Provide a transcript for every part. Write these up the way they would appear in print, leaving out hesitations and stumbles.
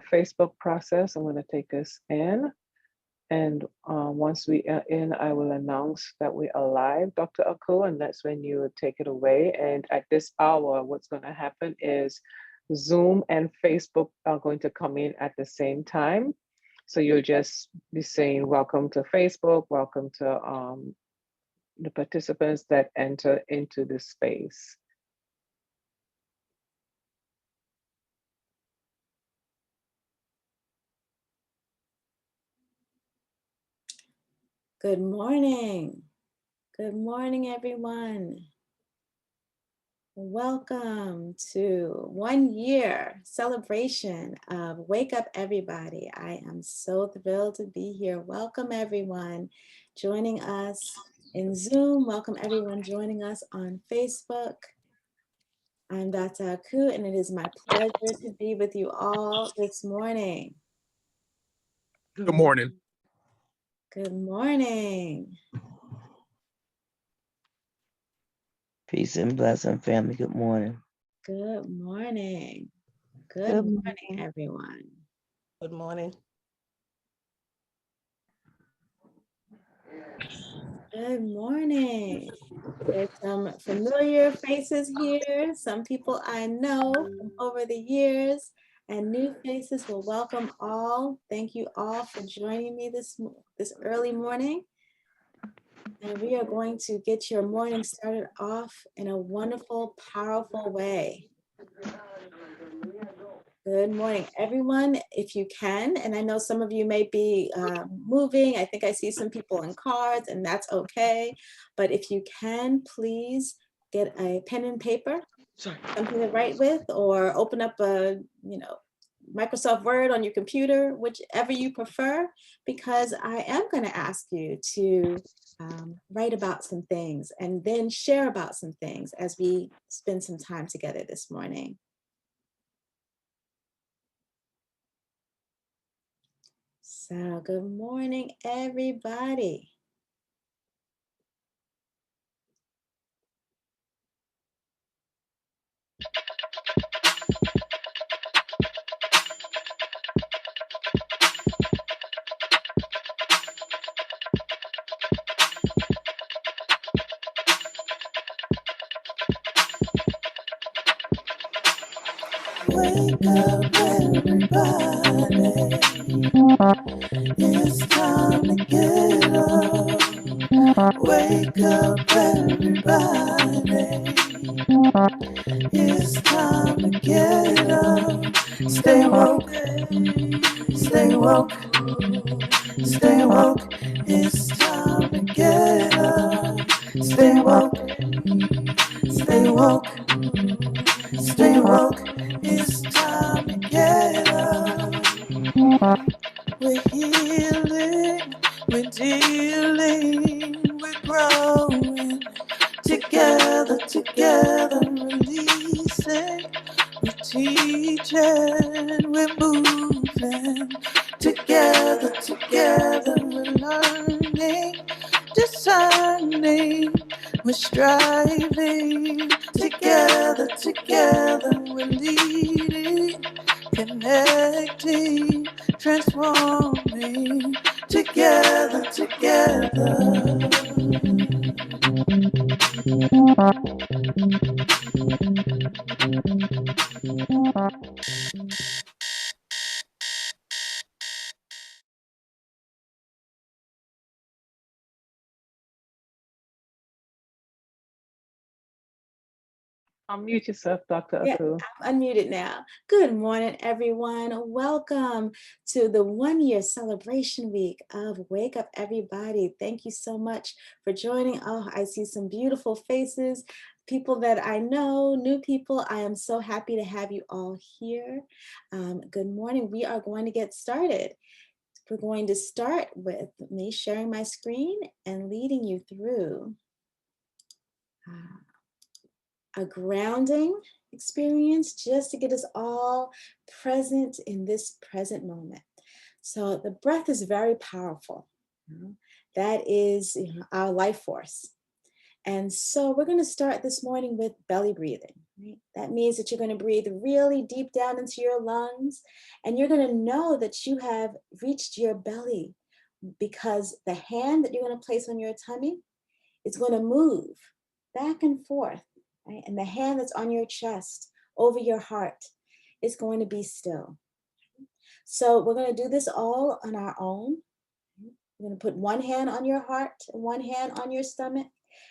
Facebook process. I'm going to take us in. And once we are in, I will announce that we are live, Dr. Akhu, and that's when you would take it away. And at this hour, what's going to happen is Zoom and Facebook are going to come in at the same time. So you'll just be saying, welcome to Facebook, welcome to the participants that enter into this space. Good morning. Good morning, everyone. Welcome to 1 year celebration of Wake Up Everybody. I am so thrilled to be here. Welcome everyone joining us in Zoom. Welcome everyone joining us on Facebook. I'm Dr. Akhu, and it is my pleasure to be with you all this morning. Good morning. Good morning. Peace and blessing, family. Good morning. Good morning. Good morning, everyone. Good morning. Good morning. There's some familiar faces here, some people I know from over the years, and new faces. Will welcome all. Thank you all for joining me this early morning. And we are going to get your morning started off in a wonderful, powerful way. Good morning, everyone. If you can, and I know some of you may be moving. I think I see some people in cars, and that's okay. But if you can, please get a pen and paper, something to write with, or open up a, Microsoft Word on your computer, whichever you prefer, because I am going to ask you to write about some things and then share about some things as we spend some time together this morning. So good morning, everybody. Wake up, everybody. It's time to get up. Wake up, everybody. It's time to get up. Stay woke, stay woke, stay woke. It's time to get up. Stay woke, stay woke, stay woke. It's time to get up. We're healing, we're dealing, we're growing. Together, together, releasing. We're teaching, we're moving. Together, together, we're learning, discerning. We're striving. Together, together, we're leading, connecting, transforming. Together, together. Unmute yourself, Dr. Yeah, Akhu. I'm unmuted now. Good morning, everyone. Welcome to the 1 year celebration week of Wake Up Everybody. Thank you so much for joining. Oh, I see some beautiful faces, people that I know, new people. I am so happy to have you all here. Good morning. We are going to get started. We're going to start with me sharing my screen and leading you through a grounding experience just to get us all present in this present moment. So the breath is very powerful. That is our life force. And so we're going to start this morning with belly breathing. Right? That means that you're going to breathe really deep down into your lungs, and you're going to know that you have reached your belly, because the hand that you're going to place on your tummy is going to move back and forth, right? And the hand that's on your chest over your heart is going to be still. So we're going to do this all on our own. We're going to put one hand on your heart and one hand on your stomach.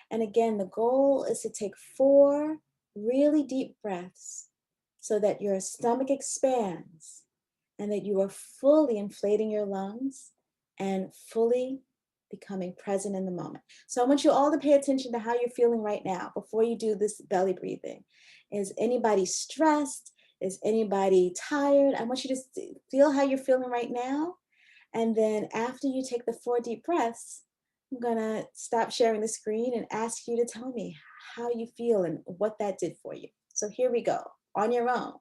And again, the goal is to take 4 really deep breaths so that your stomach expands and that you are fully inflating your lungs and fully becoming present in the moment. So I want you all to pay attention to how you're feeling right now before you do this belly breathing. Is anybody stressed? Is anybody tired? I want you to feel how you're feeling right now. And then after you take the 4 deep breaths, I'm gonna stop sharing the screen and ask you to tell me how you feel and what that did for you. So here we go, on your own.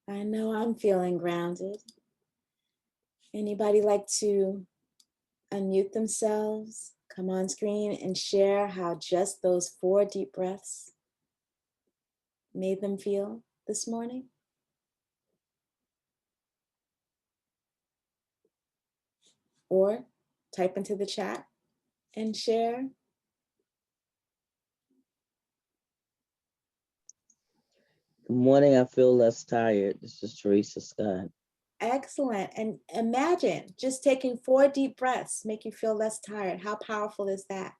I know I'm feeling grounded. Anybody like to unmute themselves, come on screen and share how just those 4 deep breaths made them feel this morning? Or type into the chat and share. Good morning. I feel less tired. This is Teresa Scott. Excellent. And imagine just taking 4 deep breaths make you feel less tired. How powerful is that?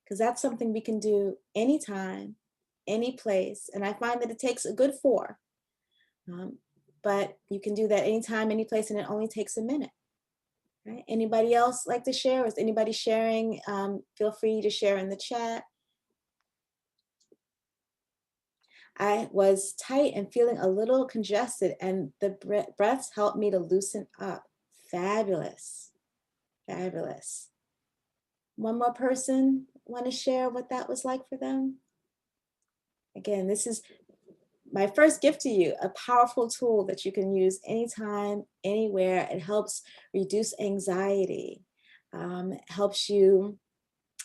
Because that's something we can do anytime, any place. And I find that it takes a good 4. But you can do that anytime, any place, and it only takes a minute. Right? Anybody else like to share? Is anybody sharing? Feel free to share in the chat. I was tight and feeling a little congested, and the breaths helped me to loosen up. Fabulous. Fabulous. One more person want to share what that was like for them? Again, this is my first gift to you, a powerful tool that you can use anytime, anywhere. It helps reduce anxiety, helps you.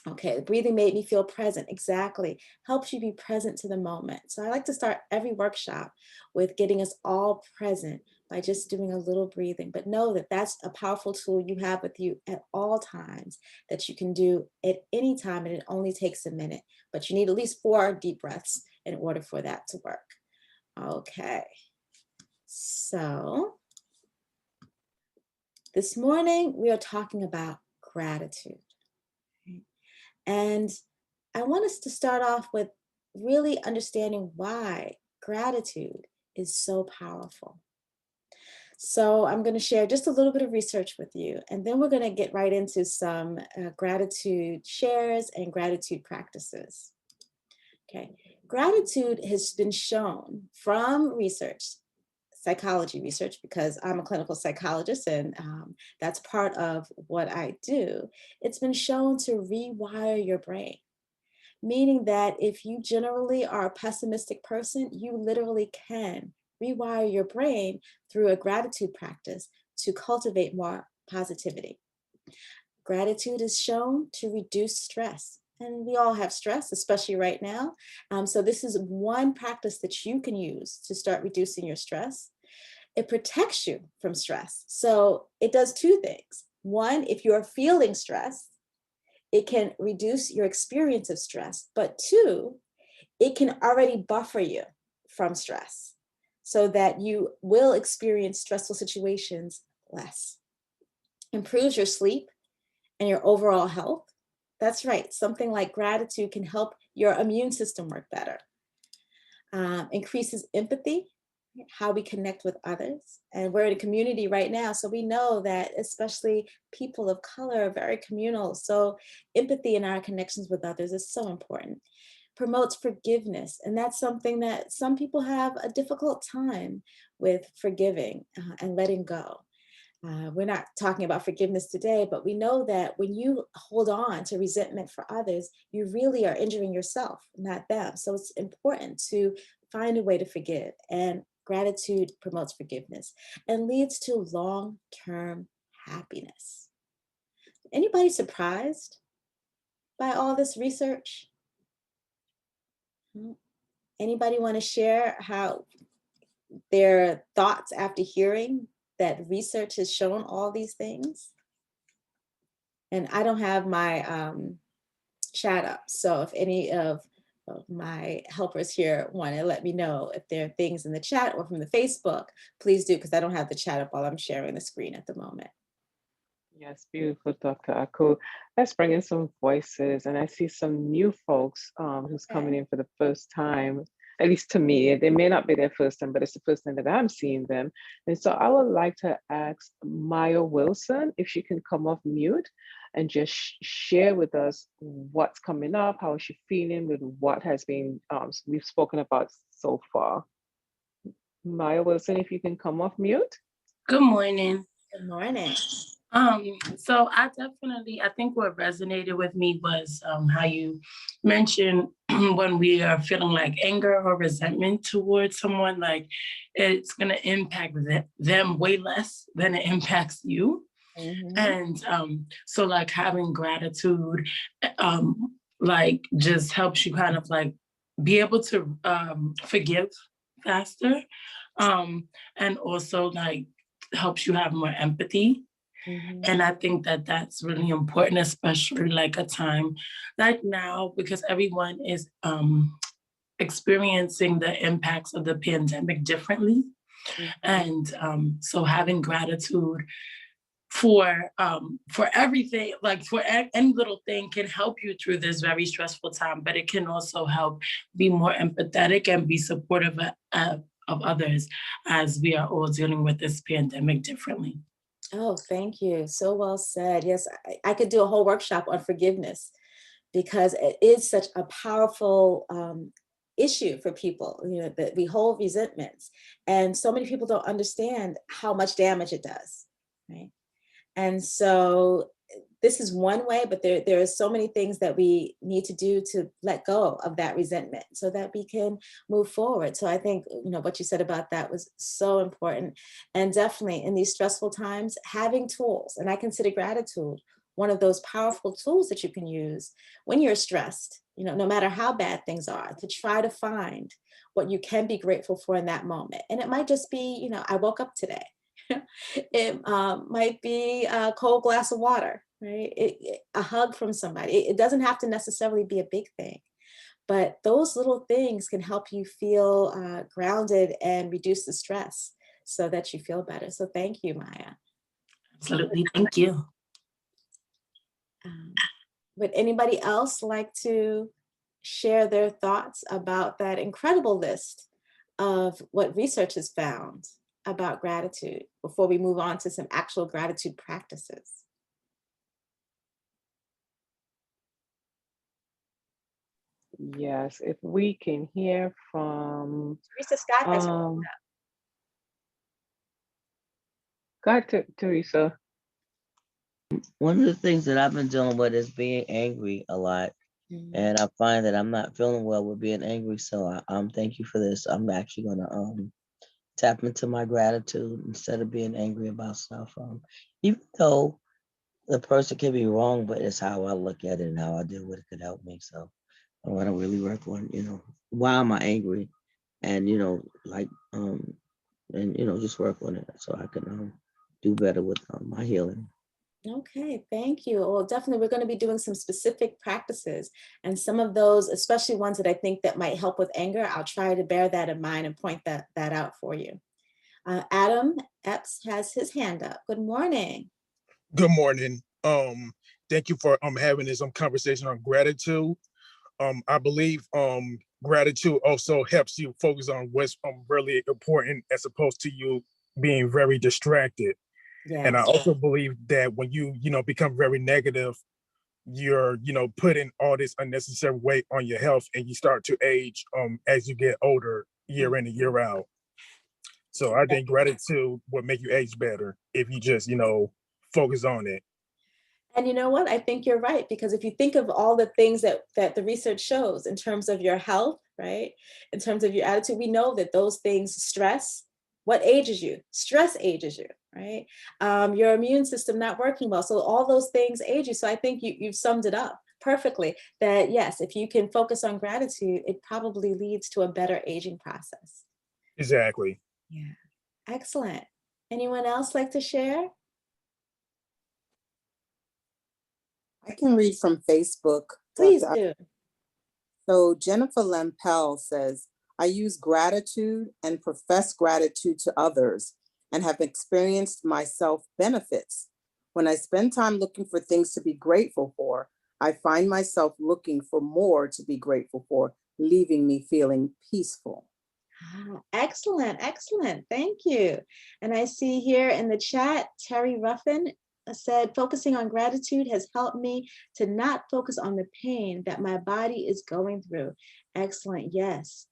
Okay, breathing made me feel present. Exactly. Helps you be present to the moment. So I like to start every workshop with getting us all present by just doing a little breathing. But know that that's a powerful tool you have with you at all times that you can do at any time, and it only takes a minute. But you need at least 4 deep breaths in order for that to work. Okay. So this morning we are talking about gratitude. And I want us to start off with really understanding why gratitude is so powerful. So I'm going to share just a little bit of research with you, and then we're going to get right into some gratitude shares and gratitude practices. Okay, gratitude has been shown from research, psychology research, because I'm a clinical psychologist and that's part of what I do. It's been shown to rewire your brain. Meaning that if you generally are a pessimistic person, you literally can rewire your brain through a gratitude practice to cultivate more positivity. Gratitude is shown to reduce stress. And we all have stress, especially right now. So this is one practice that you can use to start reducing your stress. It protects you from stress. So it does 2 things. One, if you're feeling stressed, it can reduce your experience of stress, but 2, it can already buffer you from stress so that you will experience stressful situations less. Improves your sleep and your overall health. That's right, something like gratitude can help your immune system work better. Increases empathy. how we connect with others. And we're in a community right now, so we know that especially people of color are very communal. So empathy in our connections with others is so important. Promotes forgiveness, and that's something that some people have a difficult time with, forgiving and letting go. We're not talking about forgiveness today, but we know that when you hold on to resentment for others, you really are injuring yourself, not them. So it's important to find a way to forgive, and gratitude promotes forgiveness and leads to long-term happiness. Anybody surprised by all this research? Anybody want to share how their thoughts after hearing that research has shown all these things? And I don't have my chat up, so if any of my helpers here want to let me know if there are things in the chat or from the Facebook, please do, because I don't have the chat up while I'm sharing the screen at the moment. Yes, beautiful, Dr. Akhu. Let's bring in some voices, and I see some new folks who's coming in for the first time. At least to me, they may not be their first time, but it's the first time that I'm seeing them. And so I would like to ask Maya Wilson if she can come off mute and just share with us what's coming up, how is she feeling with what has been we've spoken about so far. Maya Wilson, if you can come off mute. Good morning. Good morning. So I think what resonated with me was how you mentioned when we are feeling like anger or resentment towards someone, like it's going to impact them way less than it impacts you. Mm-hmm. And so like having gratitude, like just helps you kind of like be able to forgive faster, and also like helps you have more empathy. Mm-hmm. And I think that that's really important, especially like a time like now, because everyone is experiencing the impacts of the pandemic differently. Mm-hmm. And so having gratitude for everything, like for any little thing can help you through this very stressful time, but it can also help be more empathetic and be supportive of others as we are all dealing with this pandemic differently. Oh, thank you. So well said. Yes, I could do a whole workshop on forgiveness because it is such a powerful issue for people, that we hold resentments. And so many people don't understand how much damage it does, right? And so this is one way, but there are so many things that we need to do to let go of that resentment so that we can move forward. So I think, what you said about that was so important. And definitely in these stressful times, having tools, and I consider gratitude one of those powerful tools that you can use when you're stressed, no matter how bad things are, to try to find what you can be grateful for in that moment. And it might just be, I woke up today. It might be a cold glass of water, right? A hug from somebody. It doesn't have to necessarily be a big thing, but those little things can help you feel grounded and reduce the stress so that you feel better. So thank you, Maya. Absolutely, thank you. Would anybody else like to share their thoughts about that incredible list of what research has found about gratitude before we move on to some actual gratitude practices? Yes, if we can hear from Teresa Scott has go ahead, Teresa. One of the things that I've been dealing with is being angry a lot. Mm-hmm. And I find that I'm not feeling well with being angry. So thank you for this. I'm actually gonna tap into my gratitude instead of being angry about stuff. Even though the person can be wrong, but it's how I look at it and how I deal with it could help me. So I want to really work on, why am I angry? And just work on it so I can do better with my healing. Okay, thank you. Well, definitely we're going to be doing some specific practices, and some of those, especially ones that I think that might help with anger, I'll try to bear that in mind and point that out for you. Adam Epps has his hand up. Good morning. Good morning. Thank you for having this conversation on gratitude. I believe gratitude also helps you focus on what's really important as opposed to you being very distracted. And I Yes. also believe that when you become very negative, you're putting all this unnecessary weight on your health, and you start to age as you get older, year in and year out. So I think gratitude will make you age better if you just focus on it. And you know what? I think you're right, because if you think of all the things that the research shows in terms of your health, right? In terms of your attitude, we know that those things, stress, what ages you? Stress ages you, right? Your immune system not working well. So all those things age you. So I think you've summed it up perfectly, that yes, if you can focus on gratitude, it probably leads to a better aging process. Exactly. Yeah. Excellent. Anyone else like to share? I can read from Facebook. Please Dr. do. So Jennifer Lempel says, I use gratitude and profess gratitude to others and have experienced myself benefits. When I spend time looking for things to be grateful for, I find myself looking for more to be grateful for, leaving me feeling peaceful. Excellent, excellent. Thank you. And I see here in the chat, Terry Ruffin said, focusing on gratitude has helped me to not focus on the pain that my body is going through. Excellent. Yes.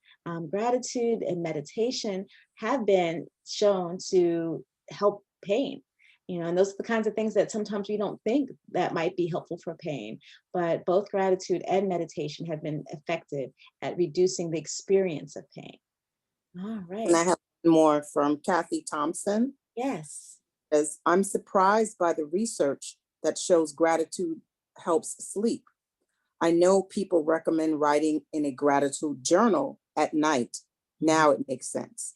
Gratitude and meditation have been shown to help pain. And those are the kinds of things that sometimes we don't think that might be helpful for pain, but both gratitude and meditation have been effective at reducing the experience of pain. All right. And I have more from Kathy Thompson. Yes. As I'm surprised by the research that shows gratitude helps sleep. I know people recommend writing in a gratitude journal at night. Now it makes sense.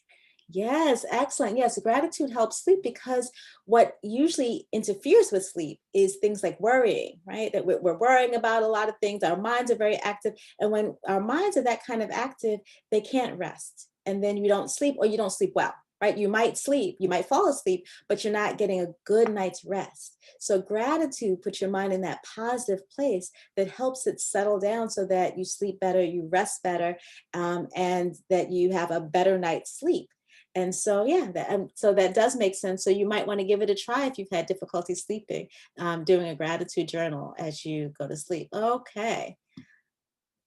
Yes, excellent. Yes, gratitude helps sleep, because what usually interferes with sleep is things like worrying, right? That we're worrying about a lot of things. Our minds are very active. And when our minds are that kind of active, they can't rest. And then you don't sleep, or you don't sleep well, right? You might sleep, you might fall asleep, but you're not getting a good night's rest. So gratitude puts your mind in that positive place that helps it settle down so that you sleep better, you rest better, and that you have a better night's sleep. And so, yeah, so that does make sense. So you might want to give it a try if you've had difficulty sleeping, doing a gratitude journal as you go to sleep. Okay.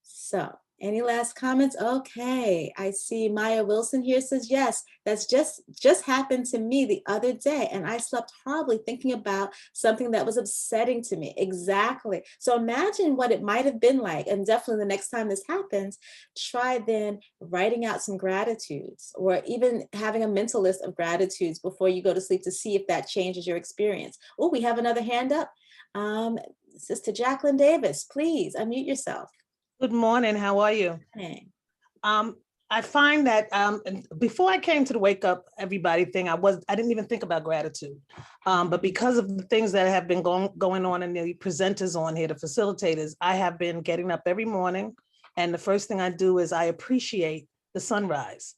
So any last comments? Okay, I see Maya Wilson here says, yes, that's just happened to me the other day, and I slept horribly thinking about something that was upsetting to me. Exactly. So imagine what it might have been like, and definitely the next time this happens, try then writing out some gratitudes, or even having a mental list of gratitudes before you go to sleep to see if that changes your experience. Oh, we have another hand up. Sister Jacqueline Davis, please unmute yourself. Good morning. How are you? Okay. I find that before I came to the wake up everybody thing, I didn't even think about gratitude. But because of the things that have been going on and the presenters on here, the facilitators, I have been getting up every morning. And the first thing I do is I appreciate the sunrise.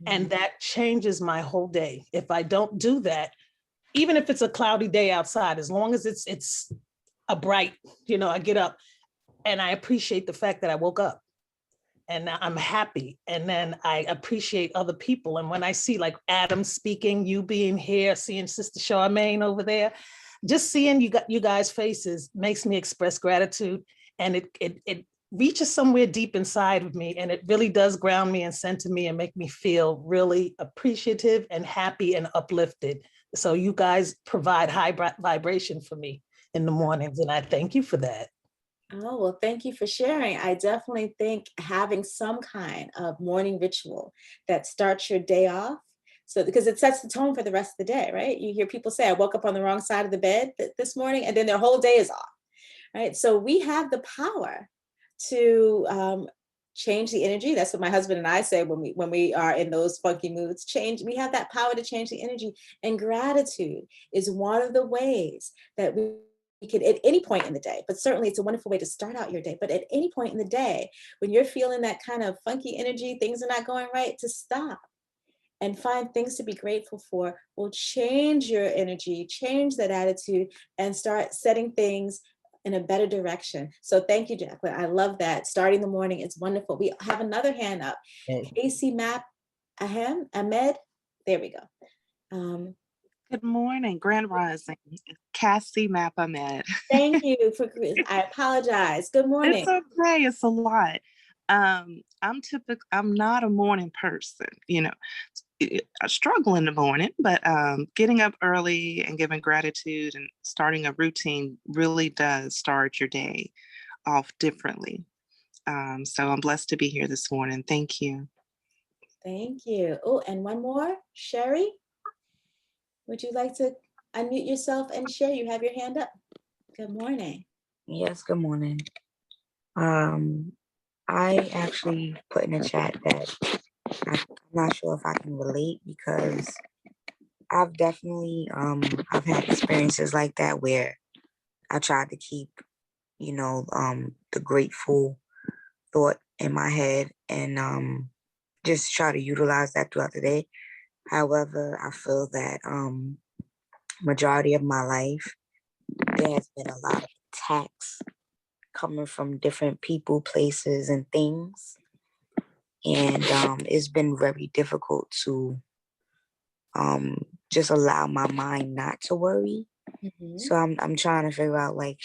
And that changes my whole day. If I don't do that, even if it's a cloudy day outside, as long as it's a bright, I get up. And I appreciate the fact that I woke up and I'm happy. And then I appreciate other people. And when I see like Adam speaking, you being here, seeing Sister Charmaine over there, just seeing you guys' faces makes me express gratitude. And it reaches somewhere deep inside of me. And it really does ground me and center me and make me feel really appreciative and happy and uplifted. So you guys provide high vibration for me in the mornings. And I thank you for that. Oh, well, thank you for sharing. I definitely think having some kind of morning ritual that starts your day off, so because it sets the tone for the rest of the day, right? You hear people say, I woke up on the wrong side of the bed this morning, and then their whole day is off, right? So we have the power to change the energy. That's what my husband and I say when we are in those funky moods. We have that power to change the energy. And gratitude is one of the ways that we could, at any point in the day, but certainly it's a wonderful way to start out your day. But at any point in the day, when you're feeling that kind of funky energy, things are not going right, to stop and find things to be grateful for will change your energy, change that attitude, and start setting things in a better direction. So thank you, Jacqueline. I love that. Starting the morning is wonderful. We have another hand up. Casey Map Ahmed. There we go. Good morning, Grand Rising. Cassie Map Ahmed. Thank you for, I apologize. Good morning. It's okay, it's a lot. I'm not a morning person, I struggle in the morning, but getting up early and giving gratitude and starting a routine really does start your day off differently. So I'm blessed to be here this morning. Thank you. Thank you. Oh, and one more, Sherry. Would you like to unmute yourself and share? You have your hand up. Good morning. Yes, good morning. I actually put in the chat that I'm not sure if I can relate because I've definitely I've had experiences like that where I tried to keep, the grateful thought in my head and just try to utilize that throughout the day. However, I feel that majority of my life there has been a lot of attacks coming from different people, places, and things. And it's been very difficult to just allow my mind not to worry. So I'm trying to figure out like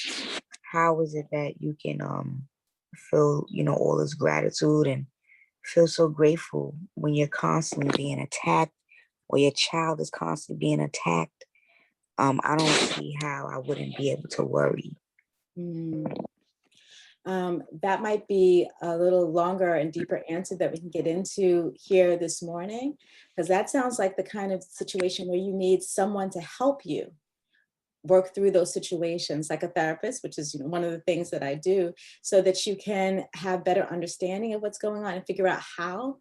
how is it that you can feel, all this gratitude and feel so grateful when you're constantly being attacked or your child is constantly being attacked. I don't see how I wouldn't be able to worry. That might be a little longer and deeper answer that we can get into here this morning, because that sounds like the kind of situation where you need someone to help you work through those situations, like a therapist, which is one of the things that I do, so that you can have better understanding of what's going on and figure out how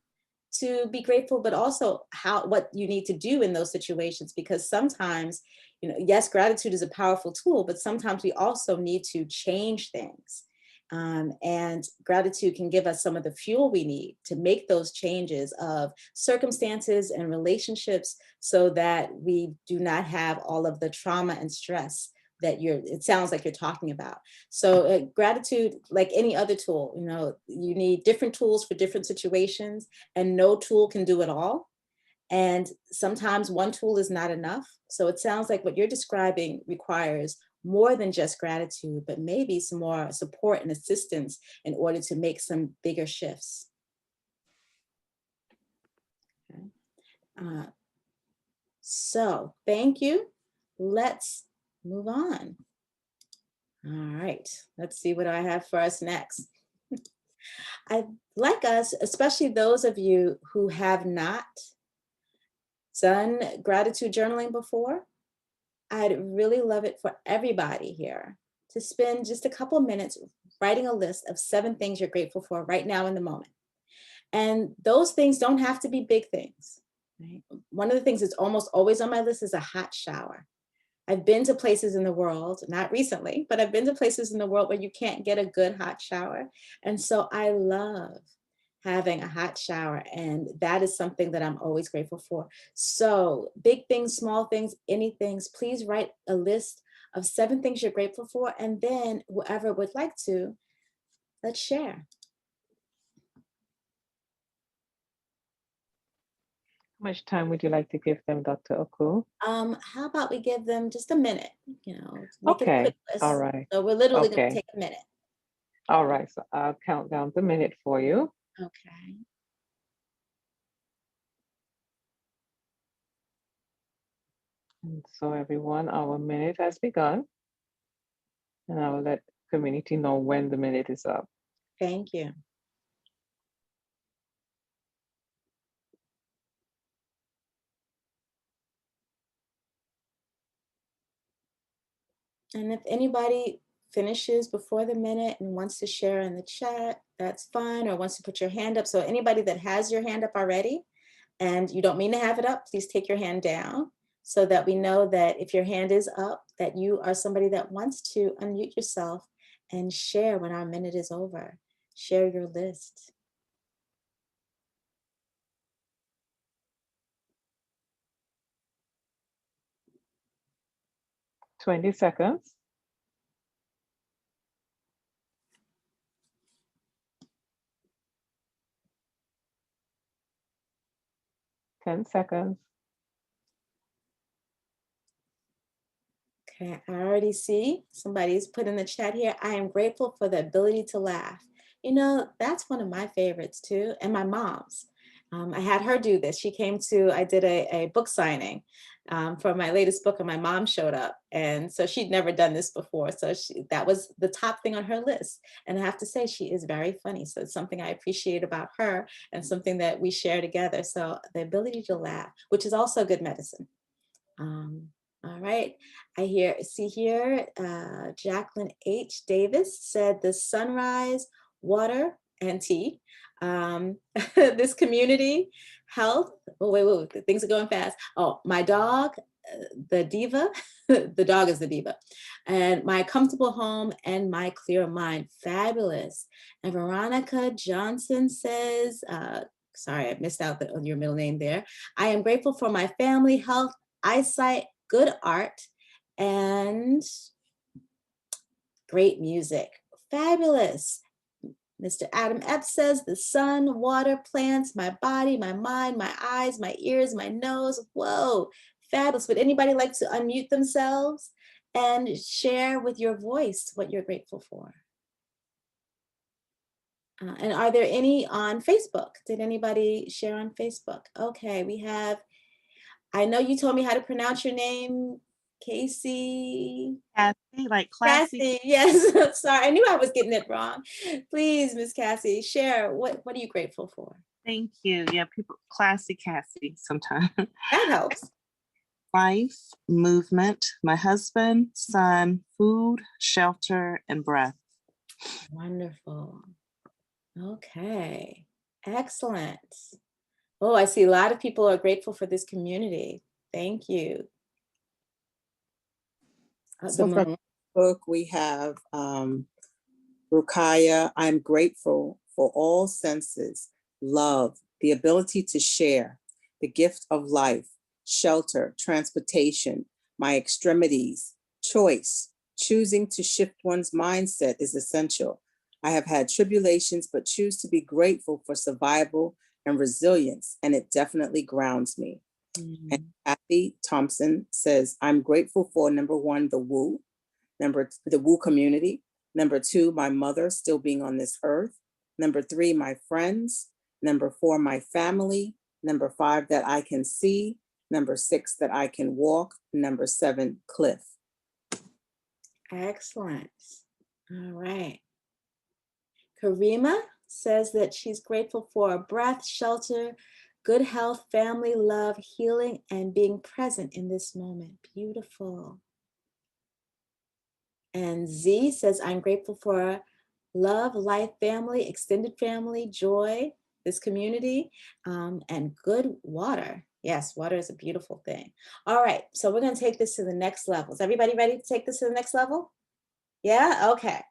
to be grateful, but also what you need to do in those situations. Because sometimes, yes, gratitude is a powerful tool, but sometimes we also need to change things. And gratitude can give us some of the fuel we need to make those changes of circumstances and relationships so that we do not have all of the trauma and stress that it sounds like you're talking about. So gratitude, like any other tool, you need different tools for different situations, and no tool can do it all. And sometimes one tool is not enough. So it sounds like what you're describing requires more than just gratitude, but maybe some more support and assistance in order to make some bigger shifts. Okay. So thank you. Let's move on. All right, let's see what I have for us next. I'd like us, especially those of you who have not done gratitude journaling before, I'd really love it for everybody here to spend just a couple of minutes writing a list of 7 things you're grateful for right now in the moment. And those things don't have to be big things. Right? One of the things that's almost always on my list is a hot shower. I've been to places in the world, not recently, but I've been to places in the world where you can't get a good hot shower. And so I love having a hot shower, and that is something that I'm always grateful for. So big things, small things, anything, please write a list of 7 things you're grateful for, and then whoever would like to, let's share. How much time would you like to give them, Dr. Akhu? How about we give them just a minute, make Okay. it a quick list. All right. So we're literally going to take a minute. All right, so I'll count down the minute for you. Okay. And so everyone, our minute has begun. And I will let community know when the minute is up. Thank you. And if anybody finishes before the minute and wants to share in the chat, that's fine, or wants to put your hand up. So anybody that has your hand up already and you don't mean to have it up, please take your hand down so that we know that if your hand is up, that you are somebody that wants to unmute yourself and share when our minute is over. Share your list. "20 seconds. 10 seconds. Okay, I already see somebody's put in the chat here. I am grateful for the ability to laugh. You know, that's one of my favorites too, and my mom's. I had her do this. She came to, I did a book signing for my latest book, and my mom showed up. And so she'd never done this before. So that was the top thing on her list. And I have to say, she is very funny. So it's something I appreciate about her and something that we share together. So the ability to laugh, which is also good medicine. All right, see here, Jacqueline H. Davis said the sunrise, water, and tea. This community, health, oh, wait, things are going fast. Oh, my dog, the diva, the dog is the diva, and my comfortable home and my clear mind, fabulous. And Veronica Johnson says, sorry, I missed out on your middle name there. I am grateful for my family, health, eyesight, good art, and great music. Fabulous. Mr. Adam Epps says the sun, water, plants, my body, my mind, my eyes, my ears, my nose. Whoa, fabulous. Would anybody like to unmute themselves and share with your voice what you're grateful for? And are there any on Facebook? Did anybody share on Facebook? Okay, we have, I know you told me how to pronounce your name, Casey. Cassie, like classy. Cassie, yes. Sorry, I knew I was getting it wrong. Please, Miss Cassie, share what are you grateful for? Thank you. Yeah, people, classy Cassie sometimes. That helps. Life, movement, my husband, son, food, shelter, and breath. Wonderful. Okay, excellent. Oh, I see a lot of people are grateful for this community. Thank you. So from the book, we have Rukaya, I'm grateful for all senses, love, the ability to share, the gift of life, shelter, transportation, my extremities, choice, choosing to shift one's mindset is essential. I have had tribulations, but choose to be grateful for survival and resilience, and it definitely grounds me. And Kathy Thompson says, I'm grateful for number one, the Woo community. Number two, my mother still being on this earth. Number three, my friends. Number four, my family. Number five, that I can see. Number six, that I can walk. Number seven, Cliff. Excellent. All right. Karima says that she's grateful for a breath, shelter, good health, family, love, healing, and being present in this moment. Beautiful. And Z says, I'm grateful for love, life, family, extended family, joy, this community, and good water. Yes, water is a beautiful thing. All right, so we're going to take this to the next level. Is everybody ready to take this to the next level? Yeah, okay.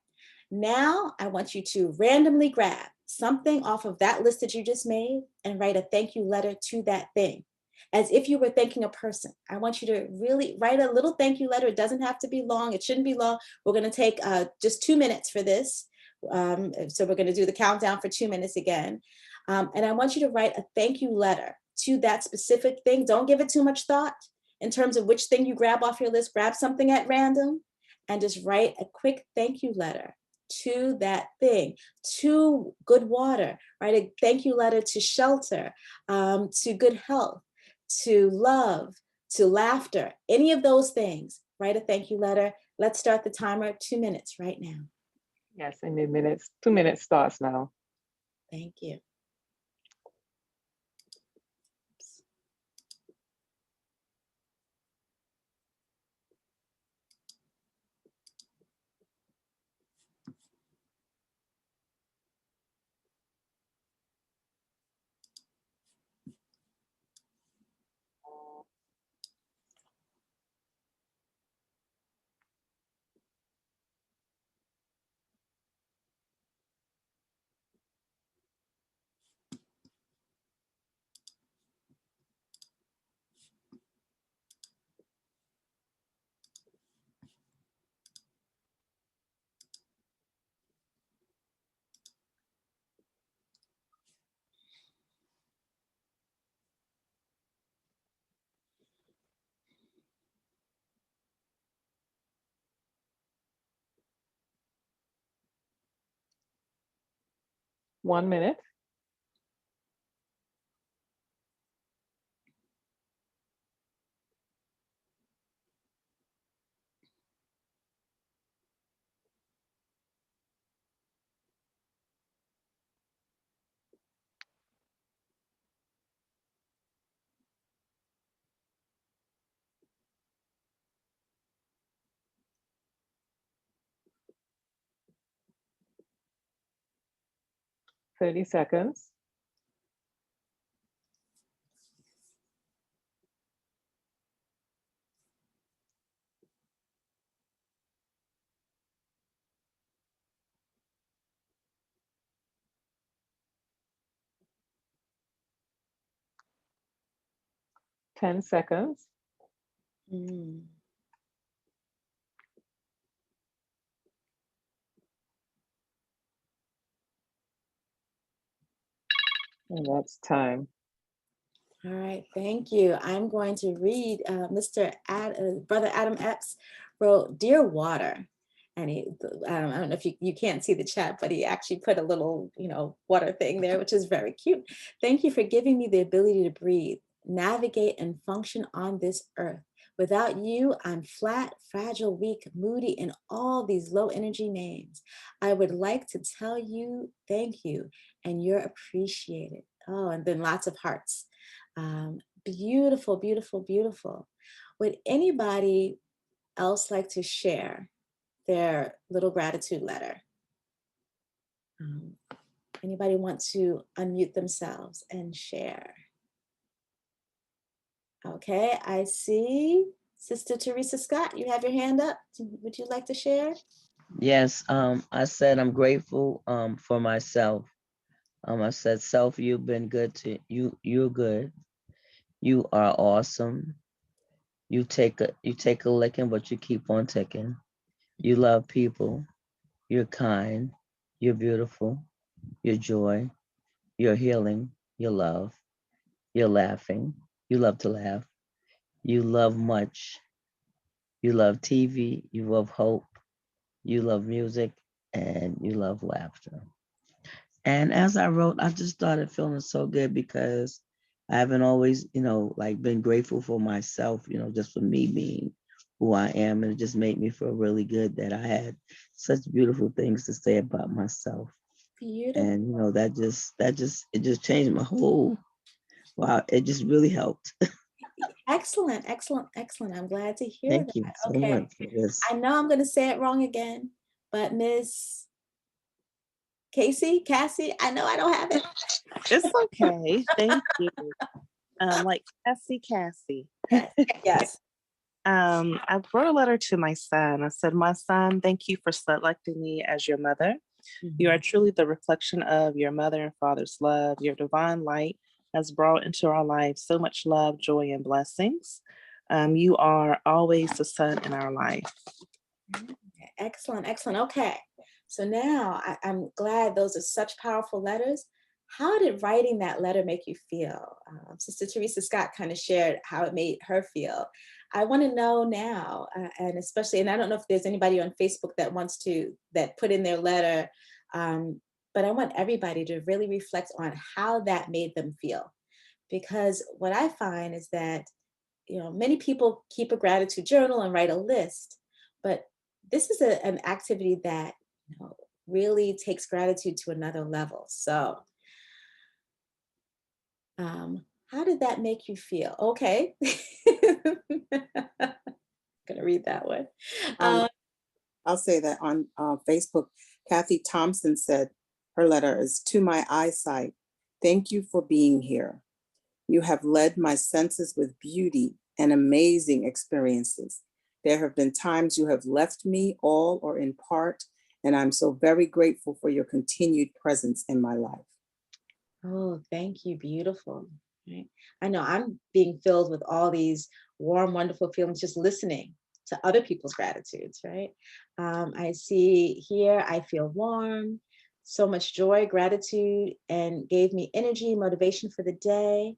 Now I want you to randomly grab something off of that list that you just made and write a thank you letter to that thing, as if you were thanking a person. I want you to really write a little thank you letter. It doesn't have to be long. It shouldn't be long. We're going to take just 2 minutes for this. So we're going to do the countdown for 2 minutes again. And I want you to write a thank you letter to that specific thing. Don't give it too much thought in terms of which thing you grab off your list. Grab something at random and just write a quick thank you letter to that thing, to good water, write a thank you letter to shelter, to good health, to love, to laughter, any of those things. Write a thank you letter. Let's start the timer. 2 minutes right now. Yes, in the minutes. 2 minutes starts now. Thank you. 1 minute. Thirty seconds. Ten seconds. Mm. And that's time. All right, thank you. I'm going to read Brother Adam Epps wrote, Dear Water. And I don't know if you can't see the chat, but he actually put a little, water thing there, which is very cute. Thank you for giving me the ability to breathe, navigate, and function on this earth. Without you, I'm flat, fragile, weak, moody, and all these low energy names. I would like to tell you thank you, and you're appreciated. Oh, and then lots of hearts. Beautiful, beautiful, beautiful. Would anybody else like to share their little gratitude letter? Anybody want to unmute themselves and share? Okay, I see Sister Teresa Scott, you have your hand up. Would you like to share? Yes, I said I'm grateful for myself. I said, self, you've been good to you. You're good. You are awesome. You take a licking, but you keep on ticking. You love people. You're kind. You're beautiful. You're joy. You're healing. You're love. You're laughing. You love to laugh. You love much. You love TV. You love hope. You love music, and you love laughter. And as I wrote, I just started feeling so good because I haven't always, like been grateful for myself, just for me being who I am. And it just made me feel really good that I had such beautiful things to say about myself. Beautiful. And it just changed my whole, wow, it just really helped. Excellent, excellent, excellent. I'm glad to hear Thank that. you so Okay. much for this. I know I'm going to say it wrong again, but Miss Cassie, I know I don't have it. It's okay. Thank you. Like Cassie. Yes. I wrote a letter to my son. I said, my son, thank you for selecting me as your mother. You are truly the reflection of your mother and father's love. Your divine light has brought into our life so much love, joy, and blessings. You are always the sun in our life. Excellent, excellent. Okay. So now I'm glad those are such powerful letters. How did writing that letter make you feel? Sister Teresa Scott kind of shared how it made her feel. I want to know now, and especially, and I don't know if there's anybody on Facebook that put in their letter, but I want everybody to really reflect on how that made them feel. Because what I find is that, many people keep a gratitude journal and write a list, but this is an activity that really takes gratitude to another level. So how did that make you feel? Okay. Gonna read that one. I'll say that on Facebook, Kathy Thompson said her letter is, to my eyesight, thank you for being here. You have led my senses with beauty and amazing experiences. There have been times you have left me all or in part, and I'm so very grateful for your continued presence in my life. Oh, thank you. Beautiful. Right. I know I'm being filled with all these warm, wonderful feelings just listening to other people's gratitudes, right? I see here, I feel warm, so much joy, gratitude, and gave me energy, motivation for the day.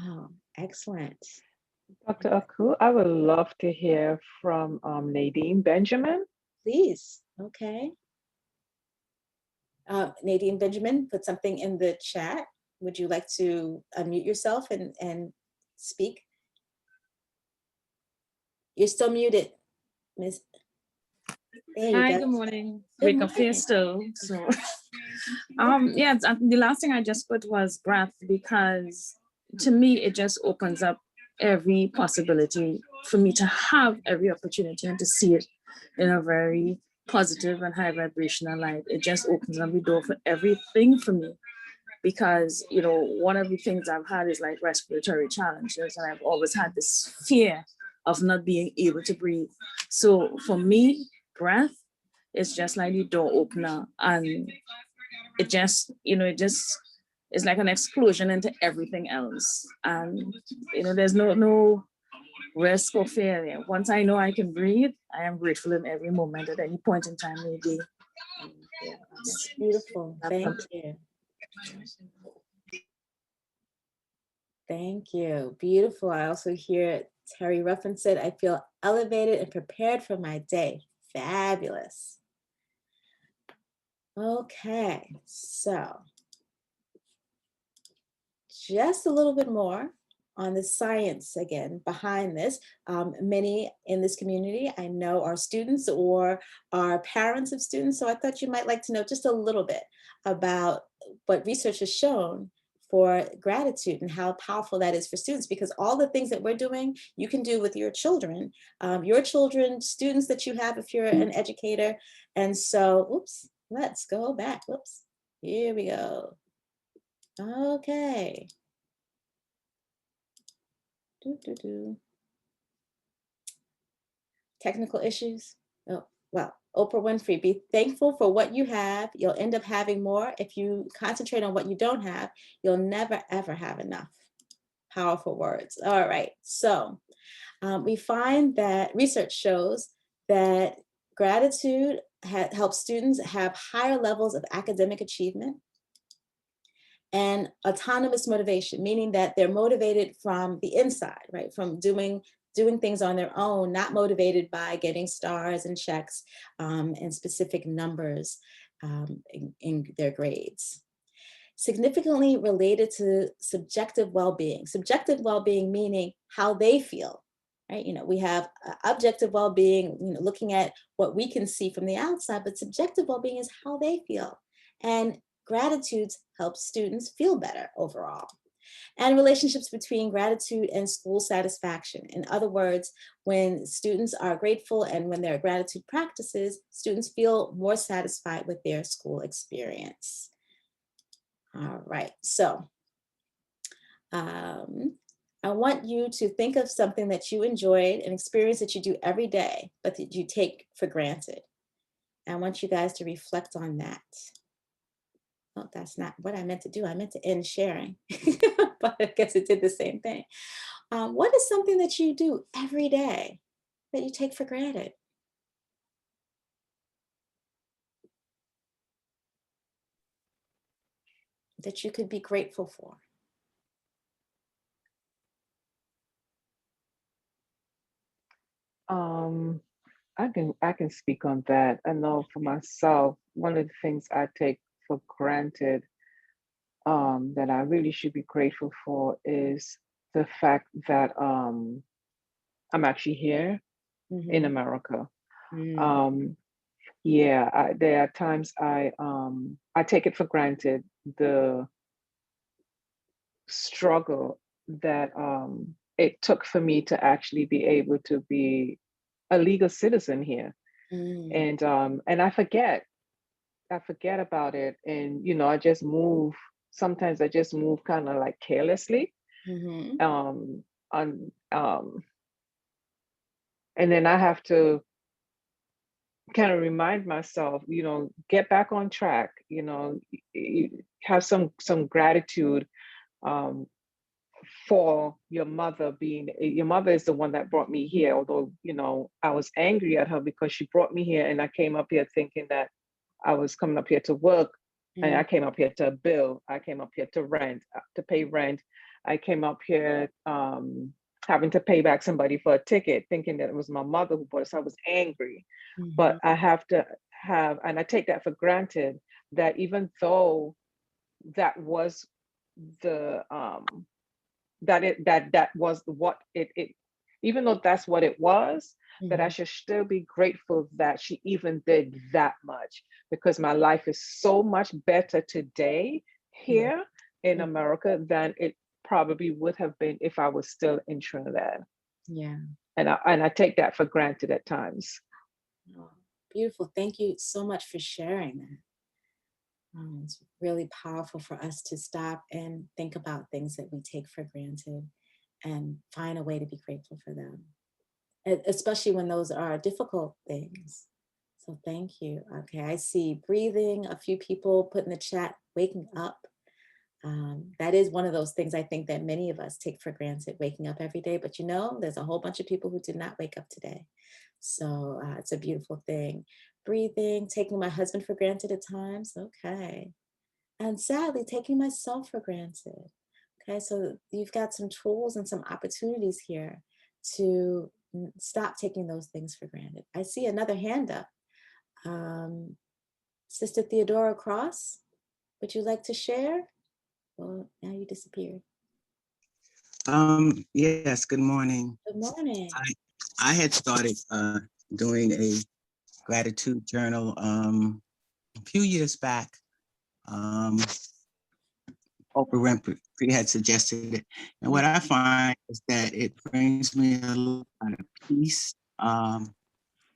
Oh, excellent. Dr. Akhu, I would love to hear from Nadine Benjamin. Please. Okay. Nadine Benjamin put something in the chat. Would you like to unmute yourself and speak? You're still muted, Miss. There you Hi, go. good morning. Good Wake up here morning. still. So, yeah, the last thing I just put was breath, because to me, it just opens up every possibility for me to have every opportunity and to see it in a very positive and high vibrational light. It just opens up the door for everything for me, because, you know, one of the things I've had is like respiratory challenges, and I've always had this fear of not being able to breathe. So for me, breath is just like the door opener, and it just, you know, it's like an explosion into everything else. And, you know, there's no risk or failure. Once I know I can breathe, I am grateful in every moment at any point in time, maybe. Yeah, that's beautiful. Thank you. Thank you. Beautiful. I also hear Terry Ruffin said, I feel elevated and prepared for my day. Fabulous. Okay, so just a little bit more on the science again behind this. Many in this community I know are students or are parents of students, so I thought you might like to know just a little bit about what research has shown for gratitude and how powerful that is for students, because all the things that we're doing, you can do with your children, students that you have if you're an educator. And so, oops, let's go back. Whoops, here we go. Okay. Technical issues. Oh, well, Oprah Winfrey, be thankful for what you have. You'll end up having more. If you concentrate on what you don't have, you'll never, ever have enough. Powerful words. All right. So we find that research shows that gratitude helps students have higher levels of academic achievement and autonomous motivation, meaning that they're motivated from the inside, right? From doing things on their own, not motivated by getting stars and checks and specific numbers in their grades. Significantly related to subjective well-being. Subjective well-being meaning how they feel, right? You know, we have objective well-being, you know, looking at what we can see from the outside, but subjective well-being is how they feel. And gratitude helps students feel better overall. And relationships between gratitude and school satisfaction. In other words, when students are grateful and when there are gratitude practices, students feel more satisfied with their school experience. All right, so I want you to think of something that you enjoyed, an experience that you do every day, but that you take for granted. I want you guys to reflect on that. Oh, that's not what I meant to do. I meant to end sharing, but I guess it did the same thing. What is something that you do every day that you take for granted? That you could be grateful for? I can speak on that. I know for myself, one of the things I take for granted that I really should be grateful for is the fact that I'm actually here in America. Yeah, there are times I take it for granted, the struggle that it took for me to actually be able to be a legal citizen here. And I forget about it, and you know, I just move. Sometimes I just move kind of like carelessly, on and then I have to kind of remind myself, you know, get back on track. You know, have some gratitude for your mother. Your mother is the one that brought me here. Although, you know, I was angry at her because she brought me here, and I came up here thinking that I was coming up here to work, and I came up here to bill. I came up here to pay rent. I came up here having to pay back somebody for a ticket, thinking that it was my mother who bought it. So I was angry, but I have to have, and I take that for granted. that even though that was the that was what it even though that's what it was, that I should still be grateful that she even did that much, because my life is so much better today here in America than it probably would have been if I was still in Trinidad. Yeah. And I take that for granted at times. Oh, beautiful. Thank you so much for sharing that. It's really powerful for us to stop and think about things that we take for granted and find a way to be grateful for them, especially when those are difficult things. So thank you. Okay, I see breathing, a few people put in the chat, waking up. That is one of those things I think that many of us take for granted, waking up every day. But you know, there's a whole bunch of people who did not wake up today. So it's a beautiful thing. Breathing, taking my husband for granted at times. Okay. And sadly, taking myself for granted. Okay, so you've got some tools and some opportunities here to stop taking those things for granted. I see another hand up. Sister Theodora Cross, would you like to share? Well, now you disappeared. Yes, good morning. Good morning. I had started doing a gratitude journal a few years back. Oprah Winfrey had suggested it. And what I find is that it brings me a little kind of peace,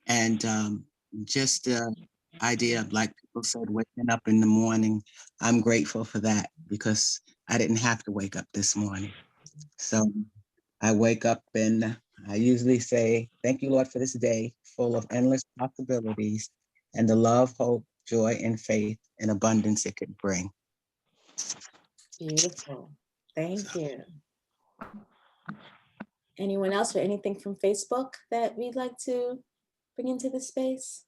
and just the idea of, like people said, waking up in the morning. I'm grateful for that because I didn't have to wake up this morning. So I wake up and I usually say, thank you, Lord, for this day full of endless possibilities and the love, hope, joy, and faith and abundance it could bring. Beautiful. Thank you. Anyone else or anything from Facebook that we'd like to bring into the space?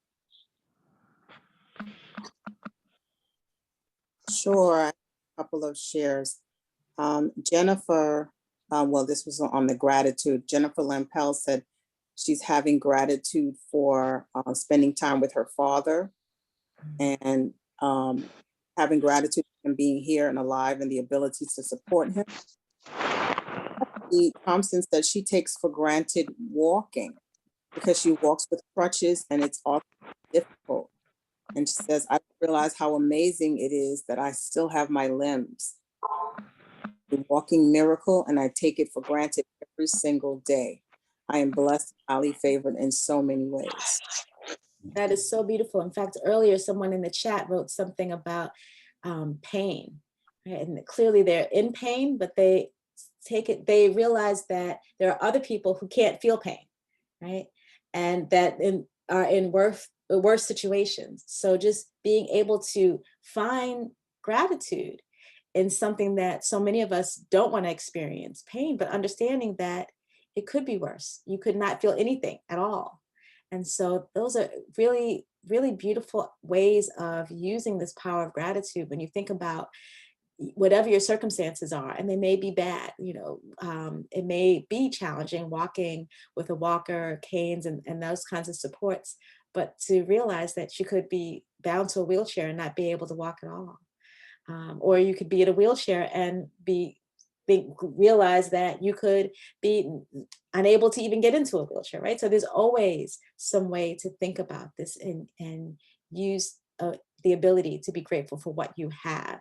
Sure, a couple of shares. Jennifer, well, this was on the gratitude. Jennifer Lampel said she's having gratitude for spending time with her father and having gratitude for him being here and alive and the ability to support him. Thompson said she takes for granted walking because she walks with crutches and it's often difficult. And she says, I realize how amazing it is that I still have my limbs. The walking miracle, and I take it for granted every single day. I am blessed, highly favored in so many ways. That is so beautiful. In fact, earlier, someone in the chat wrote something about pain. Right? And clearly they're in pain, but they realize that there are other people who can't feel pain, right? And that are in worse situations. So just being able to find gratitude in something that so many of us don't want to experience pain, but understanding that it could be worse. You could not feel anything at all. And so those are really, really beautiful ways of using this power of gratitude when you think about whatever your circumstances are, and they may be bad, it may be challenging walking with a walker, canes, and those kinds of supports, but to realize that you could be bound to a wheelchair and not be able to walk at all. Or you could be in a wheelchair and realize that you could be unable to even get into a wheelchair, right? So there's always some way to think about this and use the ability to be grateful for what you have,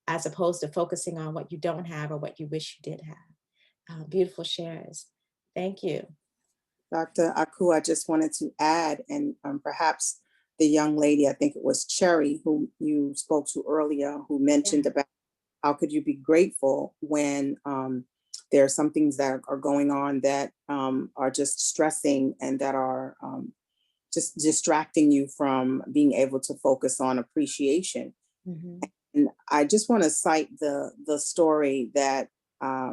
as opposed to focusing on what you don't have or what you wish you did have. Beautiful shares. Thank you. Dr. Akhu, I just wanted to add, and perhaps the young lady, I think it was Cherry, who you spoke to earlier, who mentioned about how could you be grateful when there are some things that are going on that are just stressing and that are just distracting you from being able to focus on appreciation. Mm-hmm. And I just want to cite the story that I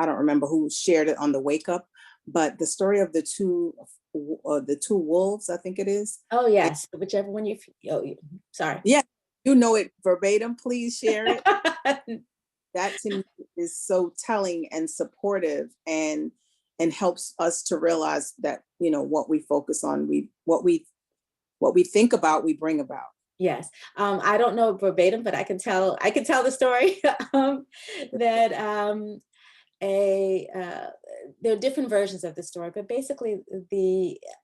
don't remember who shared it on the Wake Up, but the story of the two wolves, I think it is. Oh yes, and whichever one you. Sorry. Yeah, you know it verbatim. Please share it. That to me is so telling and supportive, and helps us to realize that what we focus on, what we think about, we bring about. Yes. I don't know verbatim, but I can tell the story that there are different versions of the story, but basically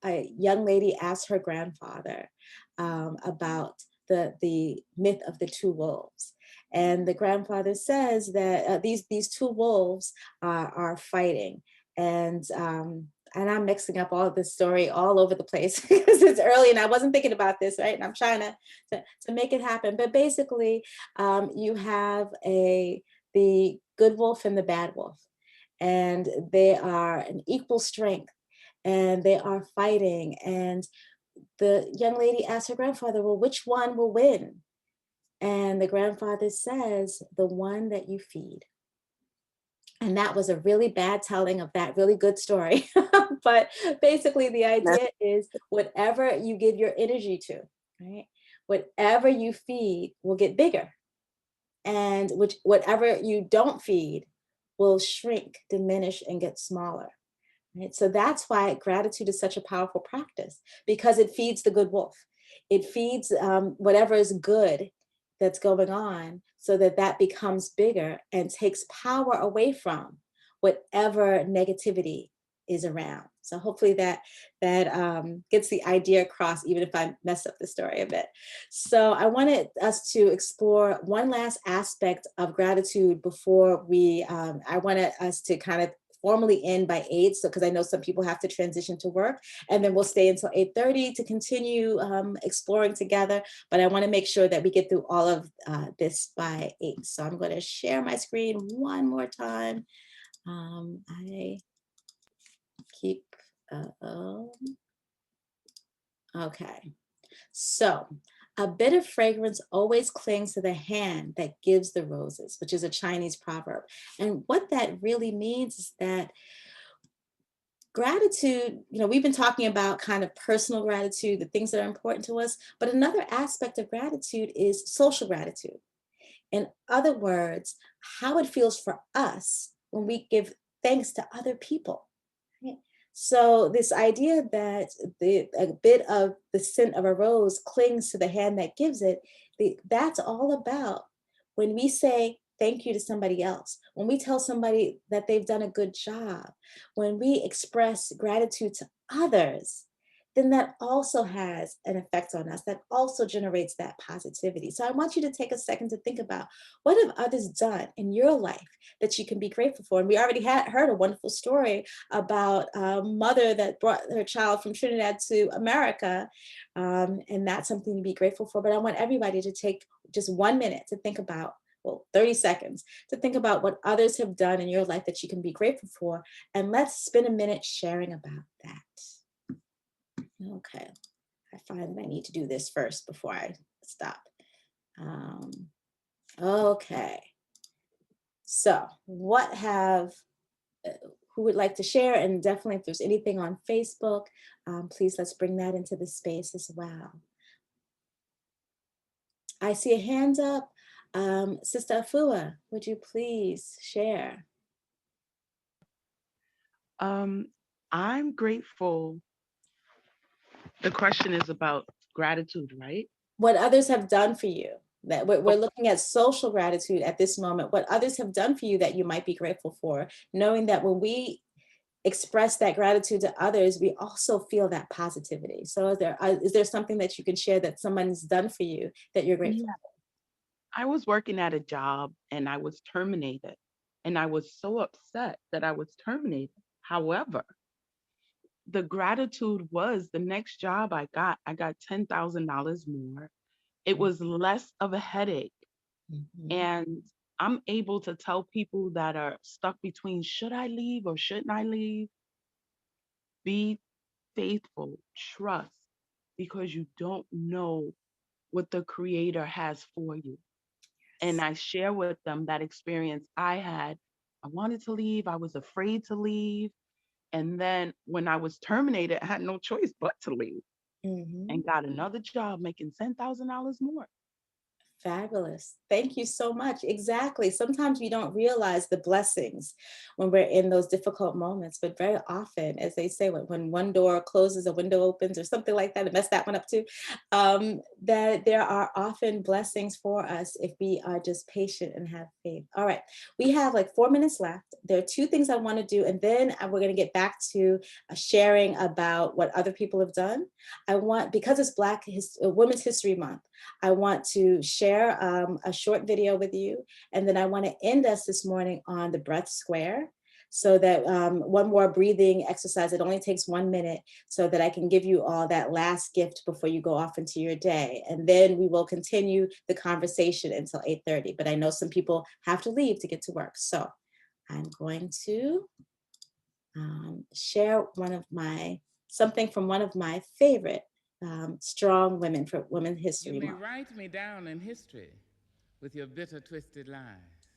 a young lady asked her grandfather about the myth of the two wolves. And the grandfather says that these two wolves are fighting. And I'm mixing up all of this story all over the place because it's early and I wasn't thinking about this, right? And I'm trying to make it happen. But basically, you have the good wolf and the bad wolf, and they are an equal strength, and they are fighting. And the young lady asked her grandfather, well, which one will win? And the grandfather says, the one that you feed. And that was a really bad telling of that really good story. But basically the idea is whatever you give your energy to, right? Whatever you feed will get bigger. And whatever you don't feed will shrink, diminish, and get smaller. Right? So that's why gratitude is such a powerful practice, because it feeds the good wolf. It feeds whatever is good that's going on, so that becomes bigger and takes power away from whatever negativity is around. So hopefully that gets the idea across, even if I mess up the story a bit. So I wanted us to explore one last aspect of gratitude before I wanted us to kind of formally end by 8, so because I know some people have to transition to work, and then we'll stay until 8:30 to continue exploring together. But I want to make sure that we get through all of this by 8. So I'm going to share my screen one more time. I keep okay. So, a bit of fragrance always clings to the hand that gives the roses, which is a Chinese proverb. And what that really means is that gratitude, we've been talking about kind of personal gratitude, the things that are important to us, but another aspect of gratitude is social gratitude. In other words, how it feels for us when we give thanks to other people. Right? So this idea that a bit of the scent of a rose clings to the hand that gives it, that's all about when we say thank you to somebody else, when we tell somebody that they've done a good job, when we express gratitude to others, then that also has an effect on us. That also generates that positivity. So I want you to take a second to think about, what have others done in your life that you can be grateful for? And we already heard a wonderful story about a mother that brought her child from Trinidad to America. And that's something to be grateful for. But I want everybody to take just 1 minute to think about, 30 seconds to think about what others have done in your life that you can be grateful for. And let's spend a minute sharing about that. Okay, I find that I need to do this first before I stop. Okay, so who would like to share? And definitely if there's anything on Facebook, please let's bring that into the space as well. I see a hand up. Sister Afua, would you please share? I'm grateful. The question is about gratitude, right? What others have done for you. That we're looking at social gratitude at this moment. What others have done for you that you might be grateful for, knowing that when we express that gratitude to others, we also feel that positivity. So is there something that you can share that someone's done for you that you're grateful for? I was working at a job and I was terminated. And I was so upset that I was terminated. However, the gratitude was the next job I got $10,000 more. It was less of a headache. And I'm able to tell people that are stuck between, should I leave or shouldn't I leave? Be faithful, trust, because you don't know what the Creator has for you. And I share with them that experience I had. I wanted to leave, I was afraid to leave. And then when I was terminated, I had no choice but to leave and got another job making $10,000 more. Fabulous. Thank you so much. Exactly. Sometimes we don't realize the blessings when we're in those difficult moments, but very often, as they say, when one door closes, a window opens or something like that, and mess that one up too, that there are often blessings for us if we are just patient and have faith. All right. We have like 4 minutes left. There are 2 things I want to do, and then we're going to get back to sharing about what other people have done. I want, because it's Women's History Month, I want to share a short video with you, and then I want to end us this morning on the breath square, so that one more breathing exercise. It only takes 1 minute, so that I can give you all that last gift before you go off into your day. And then we will continue the conversation until 8:30. But I know some people have to leave to get to work. So I'm going to share something from one of my favorite strong women for Women's History You may Month. write me down in history with your bitter, twisted lies.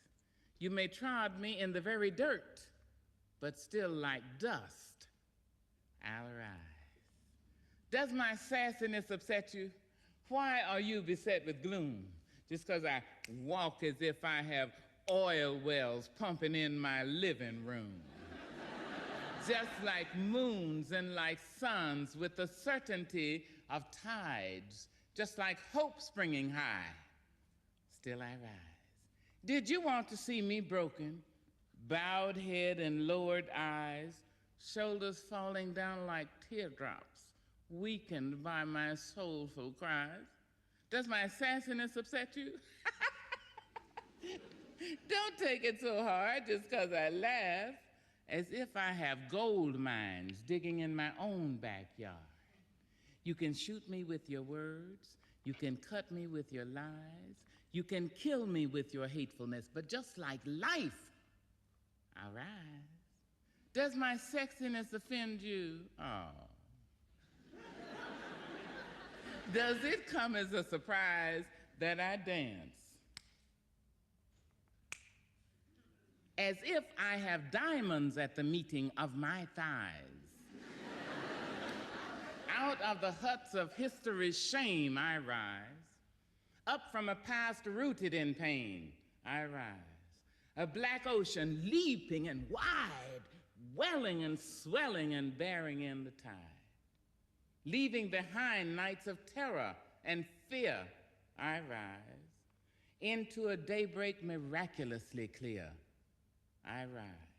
You may trod me in the very dirt, but still like dust, I'll arise. Does my sassiness upset you? Why are you beset with gloom? Just because I walk as if I have oil wells pumping in my living room. Just like moons and like suns with the certainty of tides, just like hope springing high, still I rise. Did you want to see me broken, bowed head and lowered eyes, shoulders falling down like teardrops, weakened by my soulful cries? Does my sassiness upset you? Don't take it so hard just because I laugh, as if I have gold mines digging in my own backyard. You can shoot me with your words, you can cut me with your lies, you can kill me with your hatefulness, but just like life, I rise. Does my sexiness offend you? Oh. Does it come as a surprise that I dance as if I have diamonds at the meeting of my thighs? Out of the huts of history's shame I rise. Up from a past rooted in pain I rise. A black ocean leaping and wide, welling and swelling and bearing in the tide. Leaving behind nights of terror and fear I rise. Into a daybreak miraculously clear I rise.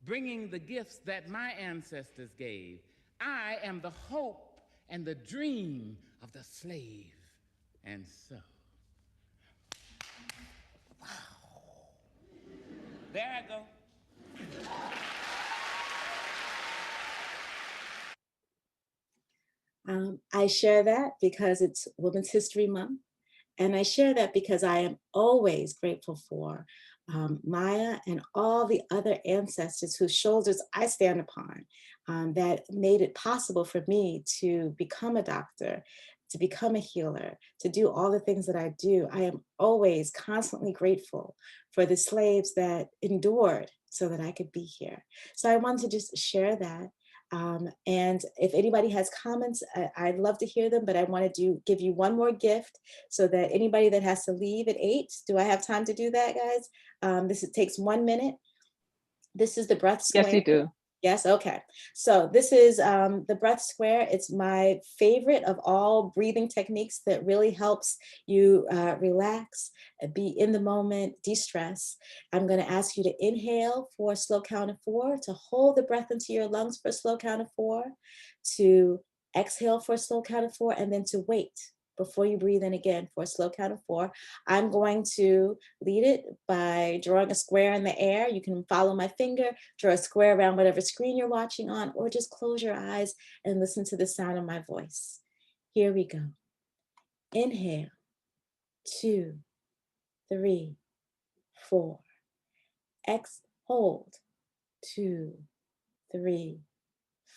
Bringing the gifts that my ancestors gave. I am the hope and the dream of the slave. And so, wow. There I go. I share that because it's Women's History Month. And I share that because I am always grateful for Maya and all the other ancestors whose shoulders I stand upon, that made it possible for me to become a doctor, to become a healer, to do all the things that I do. I am always constantly grateful for the slaves that endured so that I could be here. So I wanted to just share that. And if anybody has comments, I'd love to hear them, but I wanted to give you one more gift so that anybody that has to leave at 8, do I have time to do that, guys? This takes 1 minute. This is the breath square. Yes, you do. Yes, okay. So this is the breath square. It's my favorite of all breathing techniques that really helps you relax, be in the moment, de-stress. I'm gonna ask you to inhale for a slow count of 4, to hold the breath into your lungs for a slow count of 4, to exhale for a slow count of 4, and then to wait before you breathe in again for a slow count of 4. I'm going to lead it by drawing a square in the air. You can follow my finger, draw a square around whatever screen you're watching on, or just close your eyes and listen to the sound of my voice. Here we go. Inhale, 2, 3, 4. Hold, 2, 3,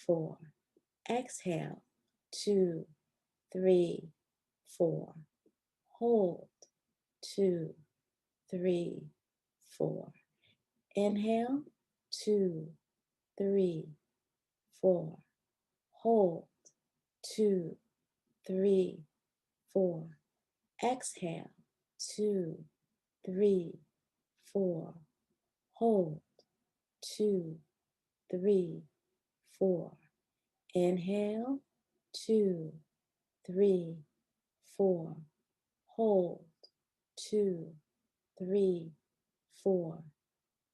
4. Exhale, 2, 3, 4. Hold, 2, 3, 4. Inhale, 2, 3, 4. Hold, 2, 3, 4. Exhale, 2, 3, 4. Hold. 2, 3, 4. Inhale. 2, 3, 4. Hold. 2, 3, 4.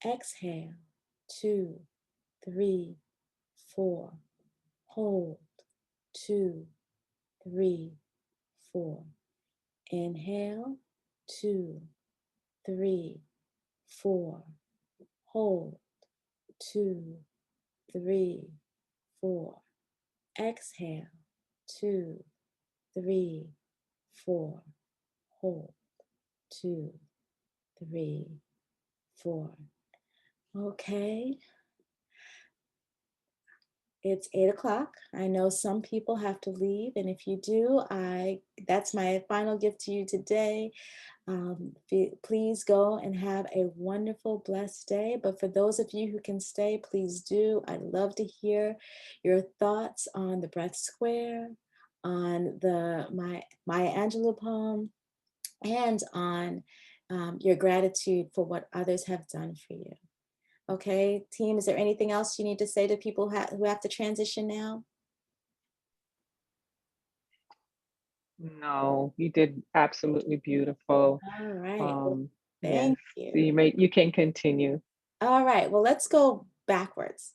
Exhale. 2, 3, 4. Hold. 2, 3, 4. Inhale. 2, 3, 4. Hold. 2, 3, 4. Exhale. 2, 3, 4. Hold. 2, 3, 4. Okay. It's 8 o'clock. I know some people have to leave, and if you do, that's my final gift to you today. Please go and have a wonderful, blessed day. But for those of you who can stay, please do. I'd love to hear your thoughts on the breath square, on the Maya Angelou poem, and on your gratitude for what others have done for you. Okay, team, is there anything else you need to say to people who have to transition now? No, you did absolutely beautiful. All right. Well, Yes, thank so you. you can continue. All right. Well, let's go backwards.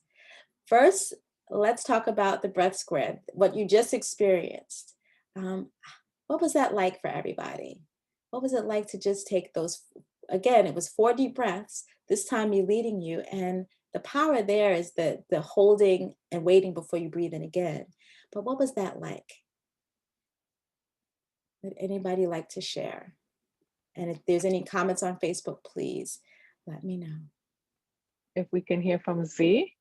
First, let's talk about the breath square, what you just experienced. What was that like for everybody? What was it like to just take those, again, it was 4 deep breaths, this time me leading you, and the power there is the holding and waiting before you breathe in again. But what was that like? Would anybody like to share? And if there's any comments on Facebook, please let me know. If we can hear from Z.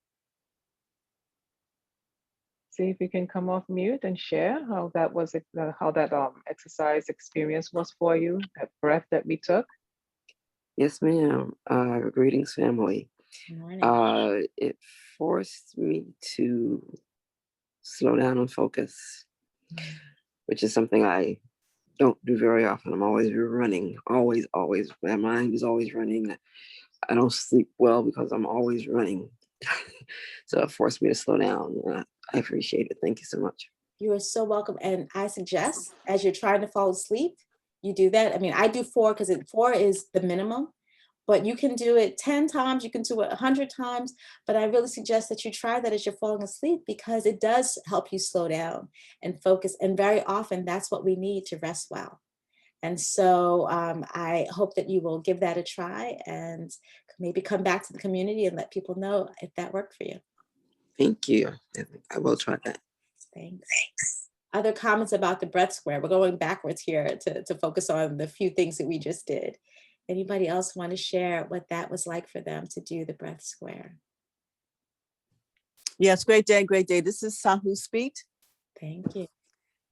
See if you can come off mute and share how that was, how that exercise experience was for you, that breath that we took. Yes, ma'am. Greetings, family. Good morning. It forced me to slow down and focus, which is something I don't do very often. I'm always running, always. My mind is always running. I don't sleep well because I'm always running. So it forced me to slow down. I appreciate it. Thank you so much. You are so welcome. And I suggest, as you're trying to fall asleep, you do that. I mean, I do 4 because 4 is the minimum, but you can do it 10 times, you can do it 100 times. But I really suggest that you try that as you're falling asleep, because it does help you slow down and focus. And very often that's what we need to rest well. And so I hope that you will give that a try and maybe come back to the community and let people know if that worked for you. Thank you. I will try that. Thanks. Other comments about the breath square? We're going backwards here to focus on the few things that we just did. Anybody else want to share what that was like for them to do the breath square? Yes, great day, great day. This is Sahu Speak. Thank you.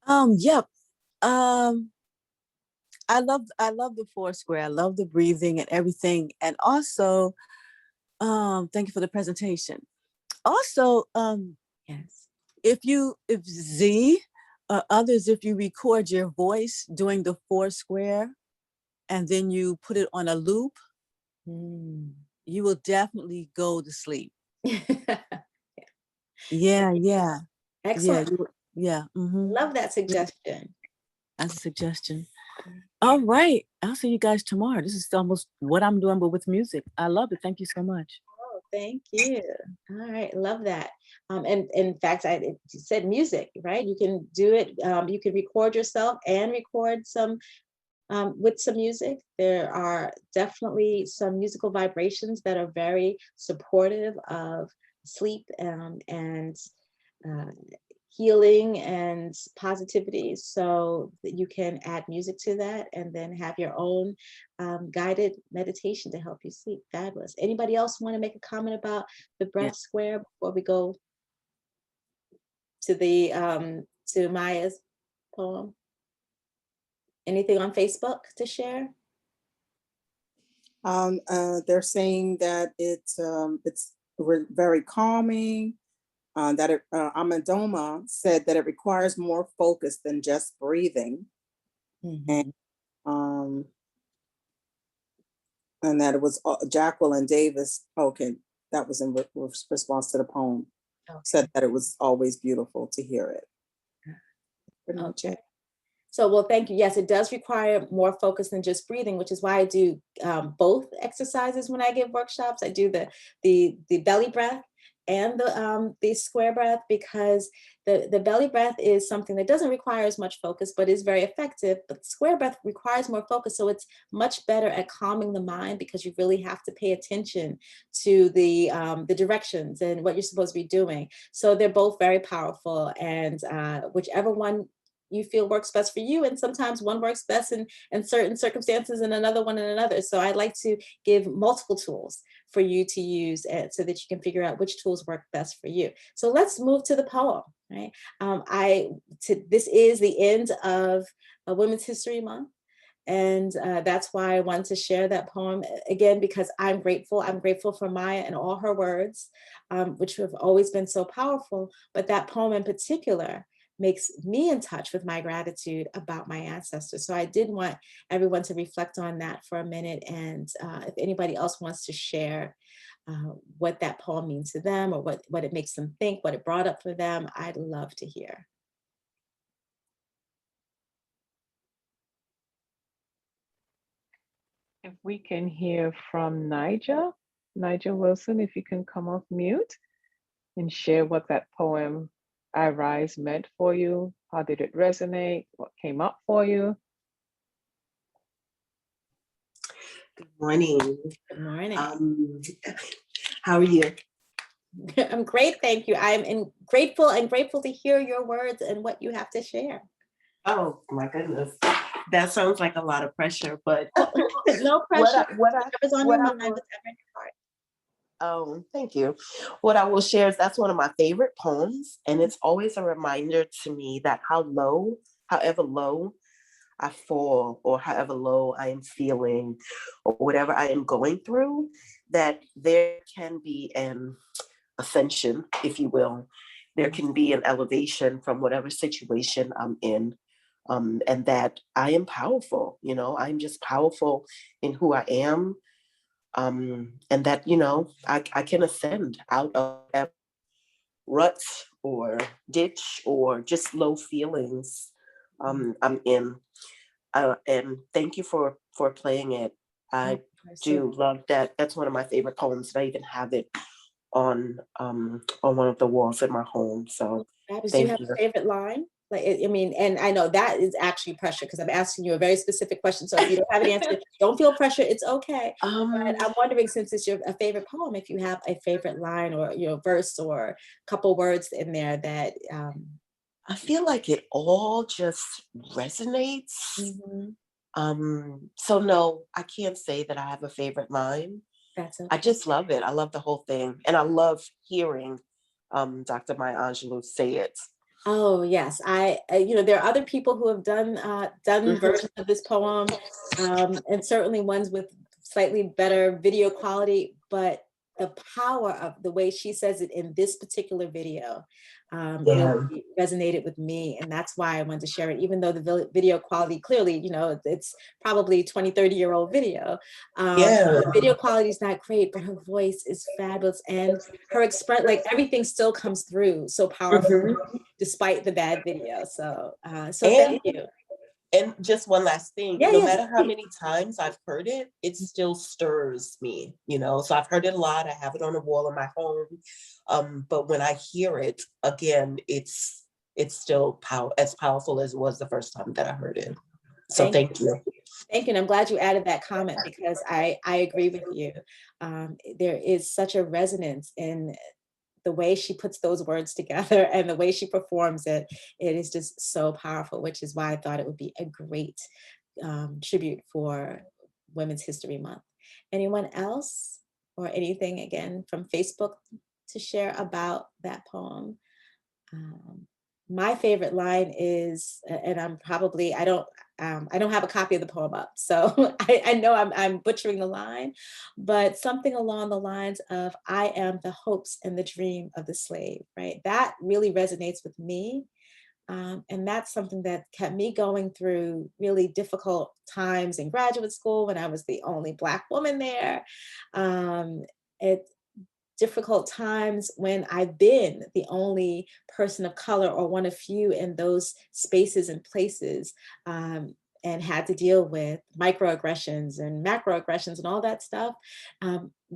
Yep. I love the 4 square. I love the breathing and everything. And also, thank you for the presentation. Also, yes, if Z or others, if you record your voice doing the 4 square and then you put it on a loop, you will definitely go to sleep. Yeah. Excellent. Yeah. Love that suggestion. That's a suggestion. All right. I'll see you guys tomorrow. This is almost what I'm doing, but with music. I love it. Thank you so much. Oh, thank you. All right. Love that. And in fact, I said music, right? You can do it. You can record yourself and record some with some music. There are definitely some musical vibrations that are very supportive of sleep and healing and positivity, so that you can add music to that and then have your own guided meditation to help you sleep. Fabulous. Anybody else want to make a comment about the breath square before we go to the to Maya's poem? Anything on Facebook to share? They're saying that it's very calming. That Amadoma said that it requires more focus than just breathing. And And that it was Jacqueline Davis. Okay, that was in response to the poem. Okay. Said that it was always beautiful to hear it. Pretty much it. So, well, thank you. Yes, it does require more focus than just breathing, which is why I do both exercises when I give workshops. I do the belly breath and the square breath, because the belly breath is something that doesn't require as much focus, but is very effective. But square breath requires more focus. So it's much better at calming the mind, because you really have to pay attention to the directions and what you're supposed to be doing. So they're both very powerful, and whichever one you feel works best for you. And sometimes one works best in certain circumstances and another one in another. So I like to give multiple tools for you to use so that you can figure out which tools work best for you. So let's move to the poem, right? This is the end of Women's History Month. And that's why I wanted to share that poem again, because I'm grateful. I'm grateful for Maya and all her words, which have always been so powerful. But that poem in particular makes me in touch with my gratitude about my ancestors. So I did want everyone to reflect on that for a minute. And if anybody else wants to share what that poem means to them, or what it makes them think, what it brought up for them, I'd love to hear. If we can hear from Nigel Wilson, if you can come off mute and share what that poem, I Rise, meant for you. How did it resonate? What came up for you? Good morning. Good morning. How are you? I'm great, thank you. I'm grateful to hear your words and what you have to share. Oh my goodness, that sounds like a lot of pressure, but no pressure. Whatever's on your mind, whatever in your heart. Oh, thank you. What I will share is that's one of my favorite poems, and it's always a reminder to me that however low I fall, or however low I am feeling, or whatever I am going through, that there can be an ascension, if you will. There can be an elevation from whatever situation I'm in, and that I am powerful. I'm just powerful in who I am. And that, I can ascend out of that rut or ditch or just low feelings I'm in. And thank you for playing it. I do love that. That's one of my favorite poems. I even have it on one of the walls in my home. So Do you have a favorite line? And I know that is actually pressure, because I'm asking you a very specific question. So if you don't have an answer, don't feel pressure. It's okay. But I'm wondering, since it's a favorite poem, if you have a favorite line or verse or a couple words in there that. I feel like it all just resonates. So no, I can't say that I have a favorate line. That's okay. I just love it. I love the whole thing, and I love hearing Dr. Maya Angelou say it. Oh yes, there are other people who have done versions of this poem, and certainly ones with slightly better video quality, but the power of the way she says it in this particular video really resonated with me, and that's why I wanted to share it, even though the video quality clearly, it's probably 20-30-year-old video. The video quality is not great, but her voice is fabulous, and her everything still comes through so powerfully despite the bad video. So thank you. And just one last thing, no matter how many times I've heard it, it still stirs me, so I've heard it a lot. I have it on the wall in my home. But when I hear it again, it's still as powerful as it was the first time that I heard it. So thank you. Thank you. And I'm glad you added that comment, because I agree with you. There is such a resonance in the way she puts those words together and the way she performs it. It is just so powerful, which is why I thought it would be a great tribute for Women's History Month. Anyone else or anything, again, from Facebook to share about that poem? My favorite line is, and I don't have a copy of the poem up, so I know I'm butchering the line, but something along the lines of, I am the hopes and the dream of the slave, right? That really resonates with me. And that's something that kept me going through really difficult times in graduate school when I was the only Black woman there. It difficult times when I've been the only person of color or one of few in those spaces and places, and had to deal with microaggressions and macroaggressions and all that stuff.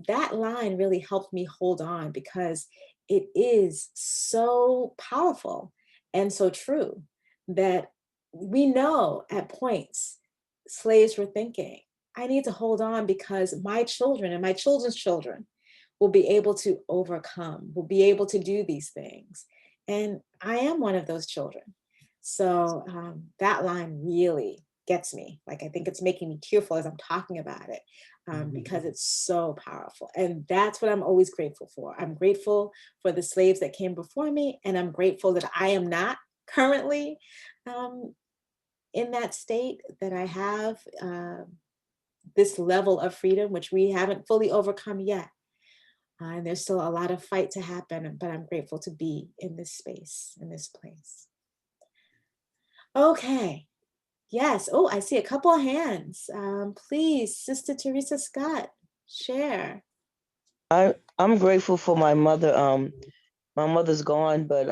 That line really helped me hold on because it is so powerful and so true that we know at points slaves were thinking, I need to hold on because my children and my children's children will be able to overcome, will be able to do these things. And I am one of those children. So that line really gets me. Like, I think it's making me tearful as I'm talking about it, because it's so powerful. And that's what I'm always grateful for. I'm grateful for the slaves that came before me, and I'm grateful that I am not currently in that state, that I have this level of freedom, which we haven't fully overcome yet. And there's still a lot of fight to happen, but I'm grateful to be in this space, in this place. Okay. Yes. Oh, I see a couple of hands. Please, Sister Teresa Scott, share. I'm grateful for my mother. My mother's gone, but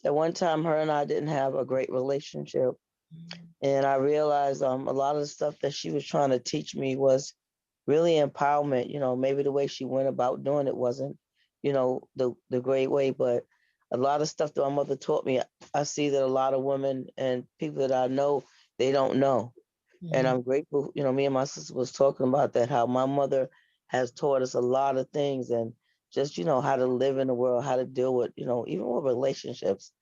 at one time her and I didn't have a great relationship. And I realized a lot of the stuff that she was trying to teach me was really empowerment. You know, maybe the way she went about doing it wasn't, you know, the great way, but a lot of stuff that my mother taught me, I see that a lot of women and people that I know, they don't know. And I'm grateful, you know, me and my sister was talking about that, how my mother has taught us a lot of things, and just, you know, how to live in the world, how to deal with, you know, even with relationships.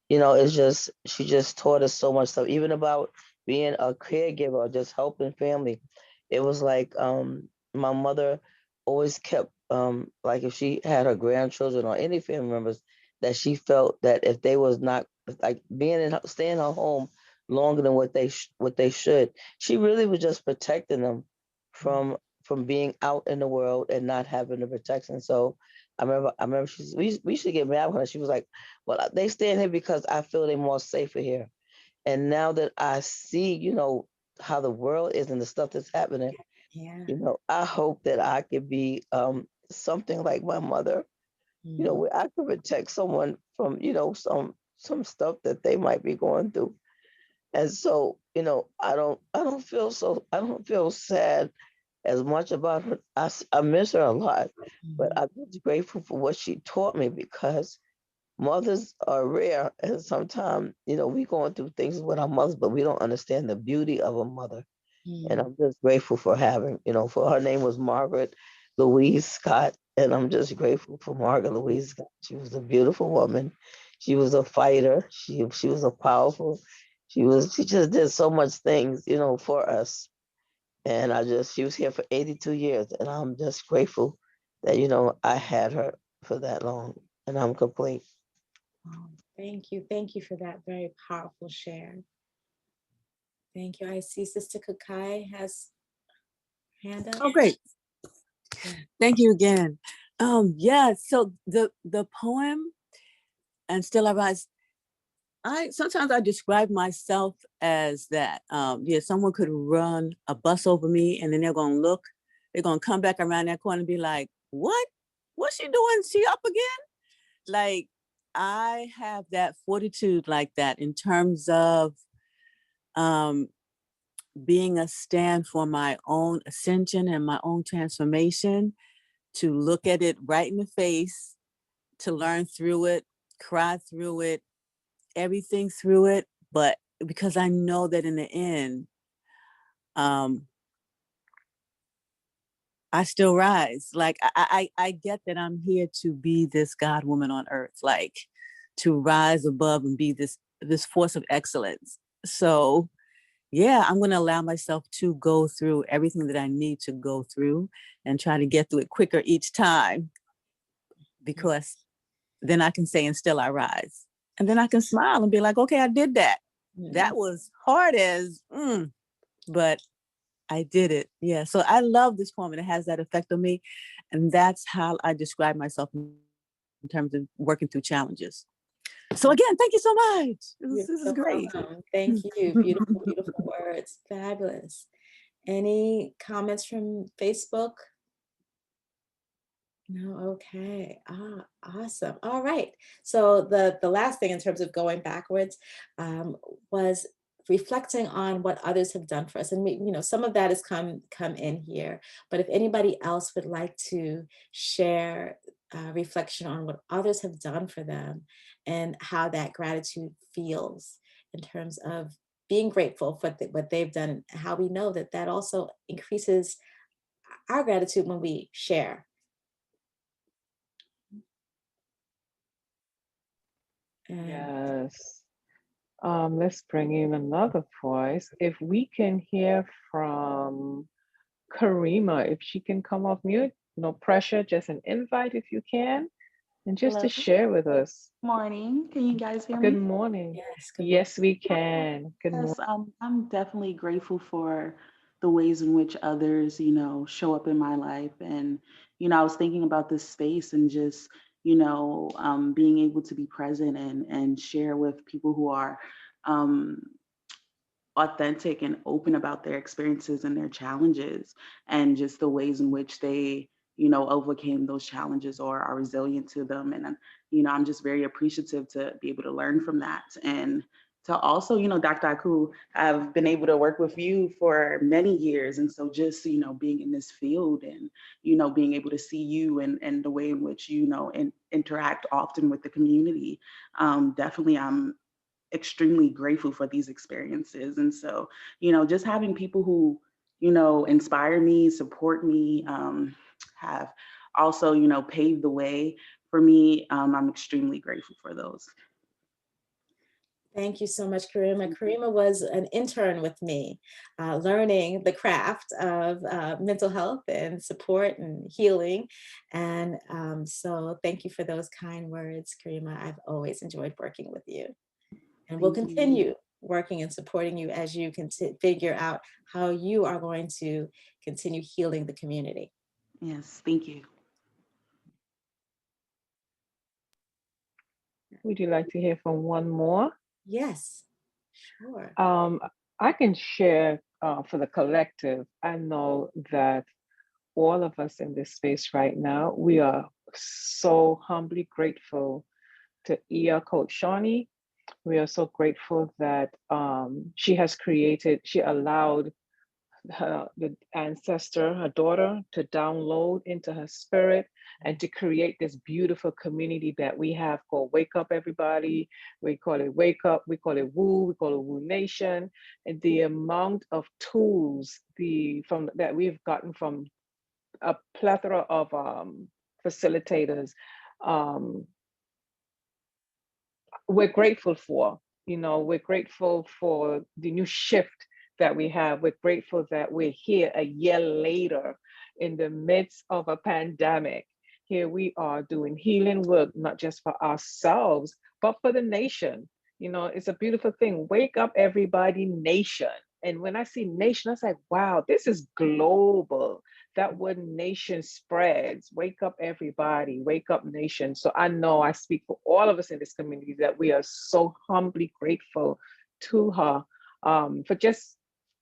You know, it's just, she just taught us so much stuff, even about being a caregiver or just helping family. It was like my mother always kept like if she had her grandchildren or any family members that she felt that if they was not like being in staying in her home longer than what they should, she really was just protecting them from being out in the world and not having the protection. So I remember we should get mad with her. She was like, well, they stay in here because I feel they're more safer here. And now that I see, you know, how the world is and the stuff that's happening, Yeah. you know, I hope that I could be something like my mother, you know, where I could protect someone from, you know, some stuff that they might be going through. And so, you know, I don't feel sad as much about her. I miss her a lot, but I'm just grateful for what she taught me, because mothers are rare. And sometimes, you know, we going through things with our mothers, but we don't understand the beauty of a mother. And I'm just grateful for having, you know, for her name was Margaret Louise Scott. And I'm just grateful for Margaret Louise Scott. She was a beautiful woman. She was a fighter. She was a powerful. She just did so much things, you know, for us. And she was here for 82 years. And I'm just grateful that, you know, I had her for that long. And I'm complete. Oh, thank you. Thank you for that very powerful share. Thank you. I see Sister Kukai has hand up. Oh, great. Thank you again. Yeah, so the poem, And Still I Rise, sometimes I describe myself as that. Yeah, someone could run a bus over me and then they're gonna come back around that corner and be like, what's she doing? She up again? Like, I have that fortitude like that in terms of being a stand for my own ascension and my own transformation, to look at it right in the face, to learn through it, cry through it, everything through it. But because I know that in the end, I still rise. Like I get that I'm here to be this God woman on earth, like to rise above and be this force of excellence. So yeah, I'm going to allow myself to go through everything that I need to go through and try to get through it quicker each time, because then I can say, and still I rise. And then I can smile and be like, okay, I did that. That was hard as, but I did it. Yeah. So I love this poem and it has that effect on me. And that's how I describe myself in terms of working through challenges. So again, thank you so much. You're This is so great. welcome. Thank you. Beautiful, beautiful words. Fabulous. Any comments from Facebook? No, okay. Awesome. All right. So the last thing in terms of going backwards was reflecting on what others have done for us. And we, some of that has come in here. But if anybody else would like to share reflection on what others have done for them and how that gratitude feels in terms of being grateful for what they've done, and how we know that that also increases our gratitude when we share. Yes. Let's bring in another voice. If we can hear from Karima, if she can come off mute, no pressure, just an invite if you can, and just Hello. to share with us. Morning. Can you guys hear Good me? morning. Yes. Yes, we can. Good morning. Yes, I'm definitely grateful for the ways in which others, show up in my life. And, I was thinking about this space and just, being able to be present and share with people who are um, authentic and open about their experiences and their challenges and just the ways in which they overcame those challenges or are resilient to them. And I'm just very appreciative to be able to learn from that. And to also, Dr. Akhu, I've been able to work with you for many years. And so just, being in this field and, being able to see you and the way in which, interact often with the community, definitely I'm extremely grateful for these experiences. And so, just having people who, inspire me, support me, have also, paved the way for me. I'm extremely grateful for those. Thank you so much, Karima. Karima was an intern with me, learning the craft of mental health and support and healing. And so thank you for those kind words, Karima. I've always enjoyed working with you. And we'll Thank you. continue working and supporting you as you can figure out how you are going to continue healing the community. Yes, thank you. Would you like to hear from one more? Yes, sure. I can share for the collective. I know that all of us in this space right now, we are so humbly grateful to Coach Shawnee. We are so grateful that she allowed the ancestor, her daughter, to download into her spirit and to create this beautiful community that we have called Wake Up Everybody. We call it Wake Up, we call it Woo, we call it Woo Nation. And the amount of tools that we've gotten from a plethora of facilitators, we're grateful for. We're grateful for the new shift that we have. We're grateful that we're here a year later in the midst of a pandemic. Here we are doing healing work, not just for ourselves, but for the nation. It's a beautiful thing. Wake up, everybody, nation. And when I see nation, I was like, wow, this is global. That word nation spreads. Wake up, everybody. Wake up, nation. So I know I speak for all of us in this community that we are so humbly grateful to her for just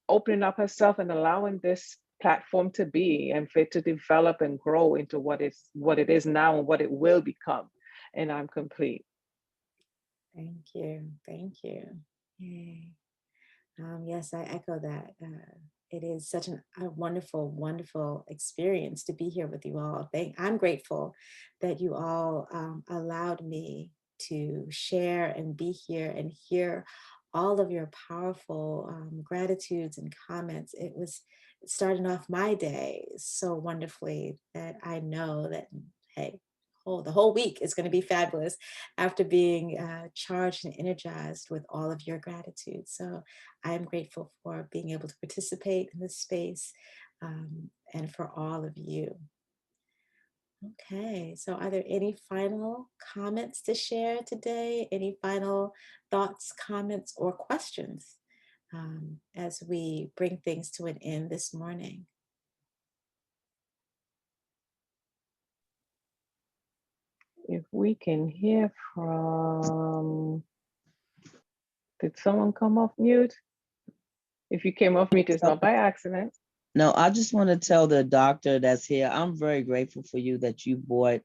opening up herself and allowing this platform to be and for it to develop and grow into what it is now and what it will become. And I'm complete. Thank you. Thank you. Yay. Yes, I echo that. It is such a wonderful, wonderful experience to be here with you all. I'm grateful that you all allowed me to share and be here and hear all of your powerful gratitudes and comments. It was starting off my day so wonderfully that I know that, hey, the whole week is going to be fabulous after being charged and energized with all of your gratitude. So I am grateful for being able to participate in this space and for all of you. Okay, so are there any final comments to share today? Any final thoughts, comments, or questions as we bring things to an end this morning? if we can hear from, did someone come off mute? If you came off mute, it's not by accident. No, I just want to tell the doctor that's here, I'm very grateful for you that you brought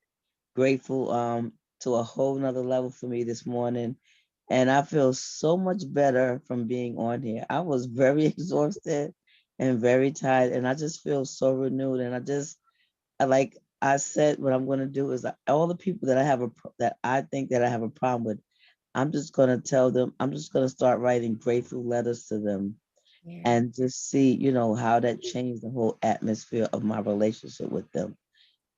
Grateful to a whole nother level for me this morning. And I feel so much better from being on here. I was very exhausted and very tired, and I just feel so renewed. And I said, what I'm going to do is all the people that I think that I have a problem with, I'm just going to tell them, I'm just going to start writing grateful letters to them and just see, how that changed the whole atmosphere of my relationship with them.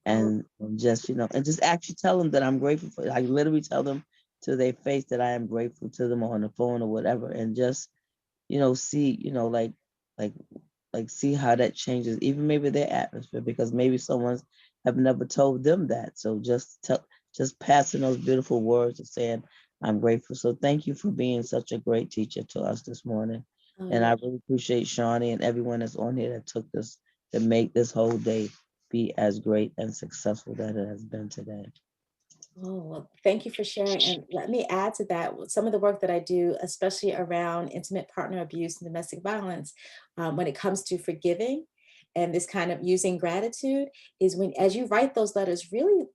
And just, and just actually tell them that I'm grateful for. I literally tell them to their face that I am grateful to them on the phone or whatever, and just, see, see how that changes, even maybe their atmosphere, because maybe someone's have never told them that. So just passing those beautiful words of saying I'm grateful. So thank you for being such a great teacher to us this morning. And I really appreciate Shawnee and everyone that's on here that took this to make this whole day be as great and successful that it has been today. Oh, well, thank you for sharing. And let me add to that, some of the work that I do, especially around intimate partner abuse and domestic violence, when it comes to forgiving and this kind of using gratitude, is when, as you write those letters, really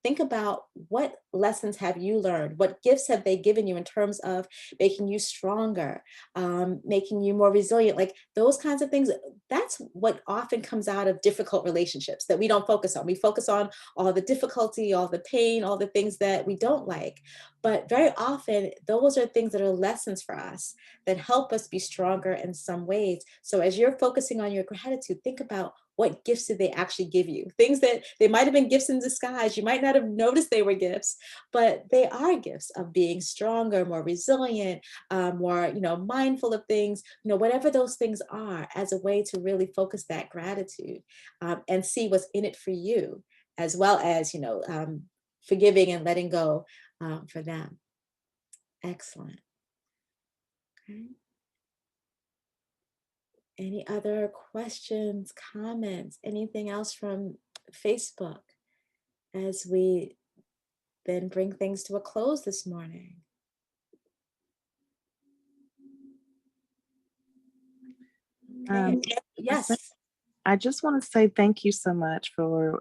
think about what lessons have you learned? What gifts have they given you in terms of making you stronger, making you more resilient? Like those kinds of things. That's what often comes out of difficult relationships that we don't focus on. We focus on all the difficulty, all the pain, all the things that we don't like. But very often, those are things that are lessons for us that help us be stronger in some ways. So as you're focusing on your gratitude, think about what gifts did they actually give you? Things that they might have been gifts in disguise. You might not have noticed they were gifts, but they are gifts of being stronger, more resilient, more, mindful of things, whatever those things are, as a way to really focus that gratitude and see what's in it for you, as well as, forgiving and letting go for them. Excellent. Okay. Any other questions, comments, anything else from Facebook as we then bring things to a close this morning? Yes. I just want to say thank you so much for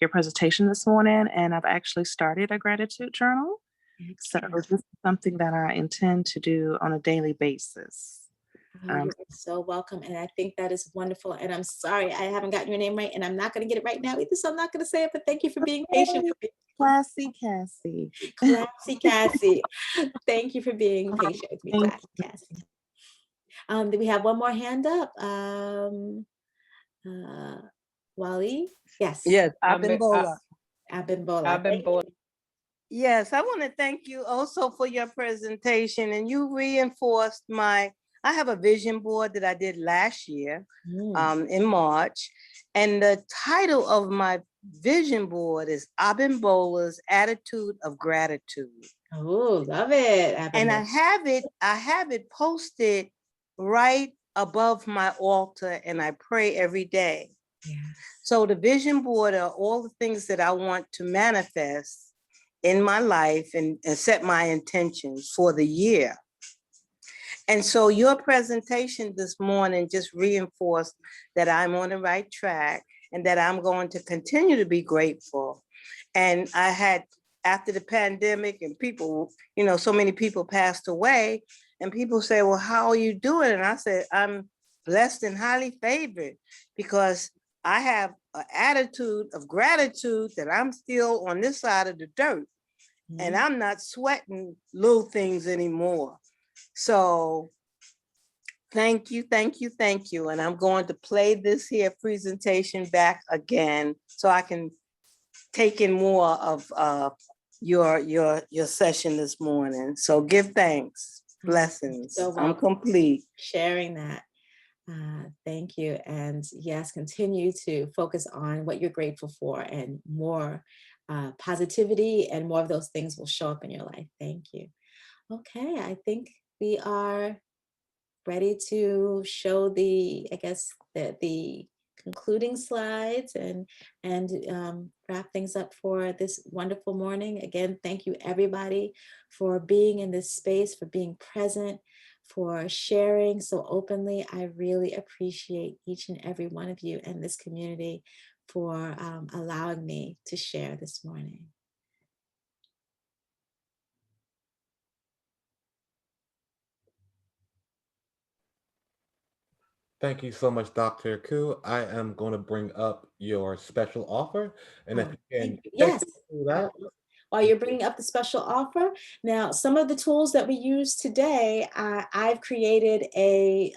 your presentation this morning. And I've actually started a gratitude journal. So this is something that I intend to do on a daily basis. Oh, you're so welcome. And I think that is wonderful. And I'm sorry, I haven't gotten your name right, and I'm not going to get it right now either. So I'm not going to say it, but thank you for being patient with me. Classy Cassie. Classy Cassie. Thank you for being patient with me, Classy Cassie. Do we have one more hand up? Wally? Yes. Yes, Abimbola. Abimbola. Yes, I want to thank you also for your presentation, and you reinforced I have a vision board that I did last year in March, and the title of my vision board is Abimbola's Attitude of Gratitude. Oh, love it. And I have it posted right above my altar, and I pray every day. Yeah. So the vision board are all the things that I want to manifest in my life and set my intentions for the year. And so your presentation this morning just reinforced that I'm on the right track and that I'm going to continue to be grateful. And I had, after the pandemic and people, so many people passed away, and people say, well, how are you doing? And I said, I'm blessed and highly favored because I have an attitude of gratitude that I'm still on this side of the dirt. And I'm not sweating little things anymore. So thank you. And I'm going to play this here presentation back again so I can take in more of your session this morning. So give thanks, blessings. So I'm complete. Sharing that. Thank you. And yes, continue to focus on what you're grateful for, and more positivity and more of those things will show up in your life. Thank you. Okay, I think we are ready to show the concluding slides and wrap things up for this wonderful morning. Again, thank you everybody for being in this space, for being present, for sharing so openly. I really appreciate each and every one of you in this community for allowing me to share this morning. Thank you so much, Dr. Akhu. I am going to bring up your special offer. And if Oh, you can thank you. take Yes. me through that. While you're bringing up the special offer, now some of the tools that we use today, I've created a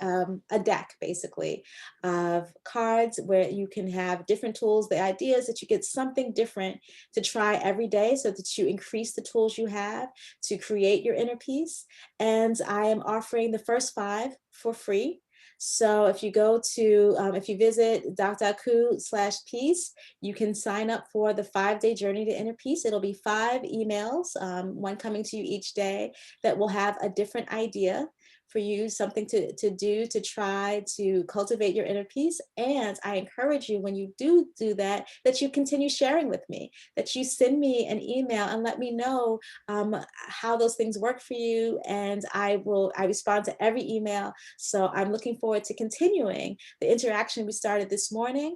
deck basically of cards where you can have different tools. The idea is that you get something different to try every day so that you increase the tools you have to create your inner peace. And I am offering the first 5 for free. So if you go to, if you visit Akhu/peace, you can sign up for the 5-day journey to inner peace. It'll be 5 emails, one coming to you each day that will have a different idea for you, something to do, to try to cultivate your inner peace. And I encourage you, when you do that, that you continue sharing with me, that you send me an email and let me know how those things work for you. And I respond to every email. So I'm looking forward to continuing the interaction we started this morning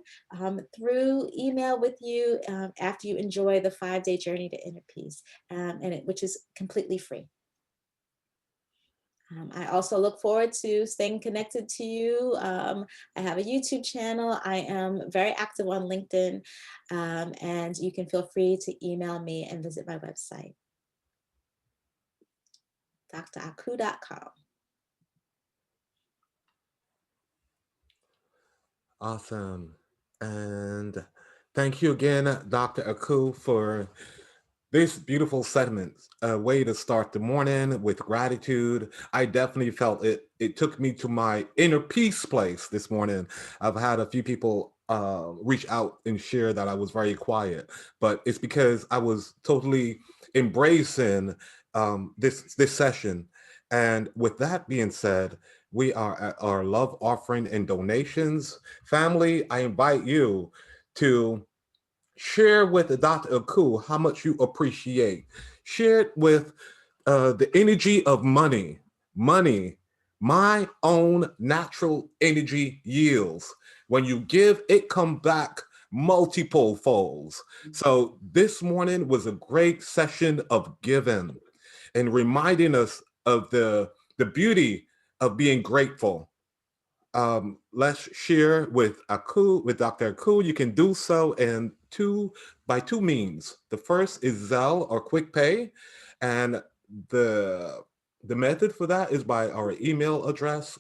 through email with you after you enjoy the 5-day journey to inner peace, which is completely free. I also look forward to staying connected to you. I have a YouTube channel. I am very active on LinkedIn, and you can feel free to email me and visit my website, drakhu.com. Awesome. And thank you again, Dr. Akhu, for this beautiful segment, a way to start the morning with gratitude. I definitely felt it took me to my inner peace place this morning. I've had a few people reach out and share that I was very quiet, but it's because I was totally embracing this session. And with that being said, we are at our love offering and donations. Family, I invite you to share with Dr. Akhu how much you appreciate. Share it with the energy of money. Money, my own natural energy yields. When you give, it come back multiple folds. So this morning was a great session of giving and reminding us of the beauty of being grateful. Let's share with Dr. Akhu. You can do so by two means. The first is Zelle or Quick Pay, and the method for that is by our email address,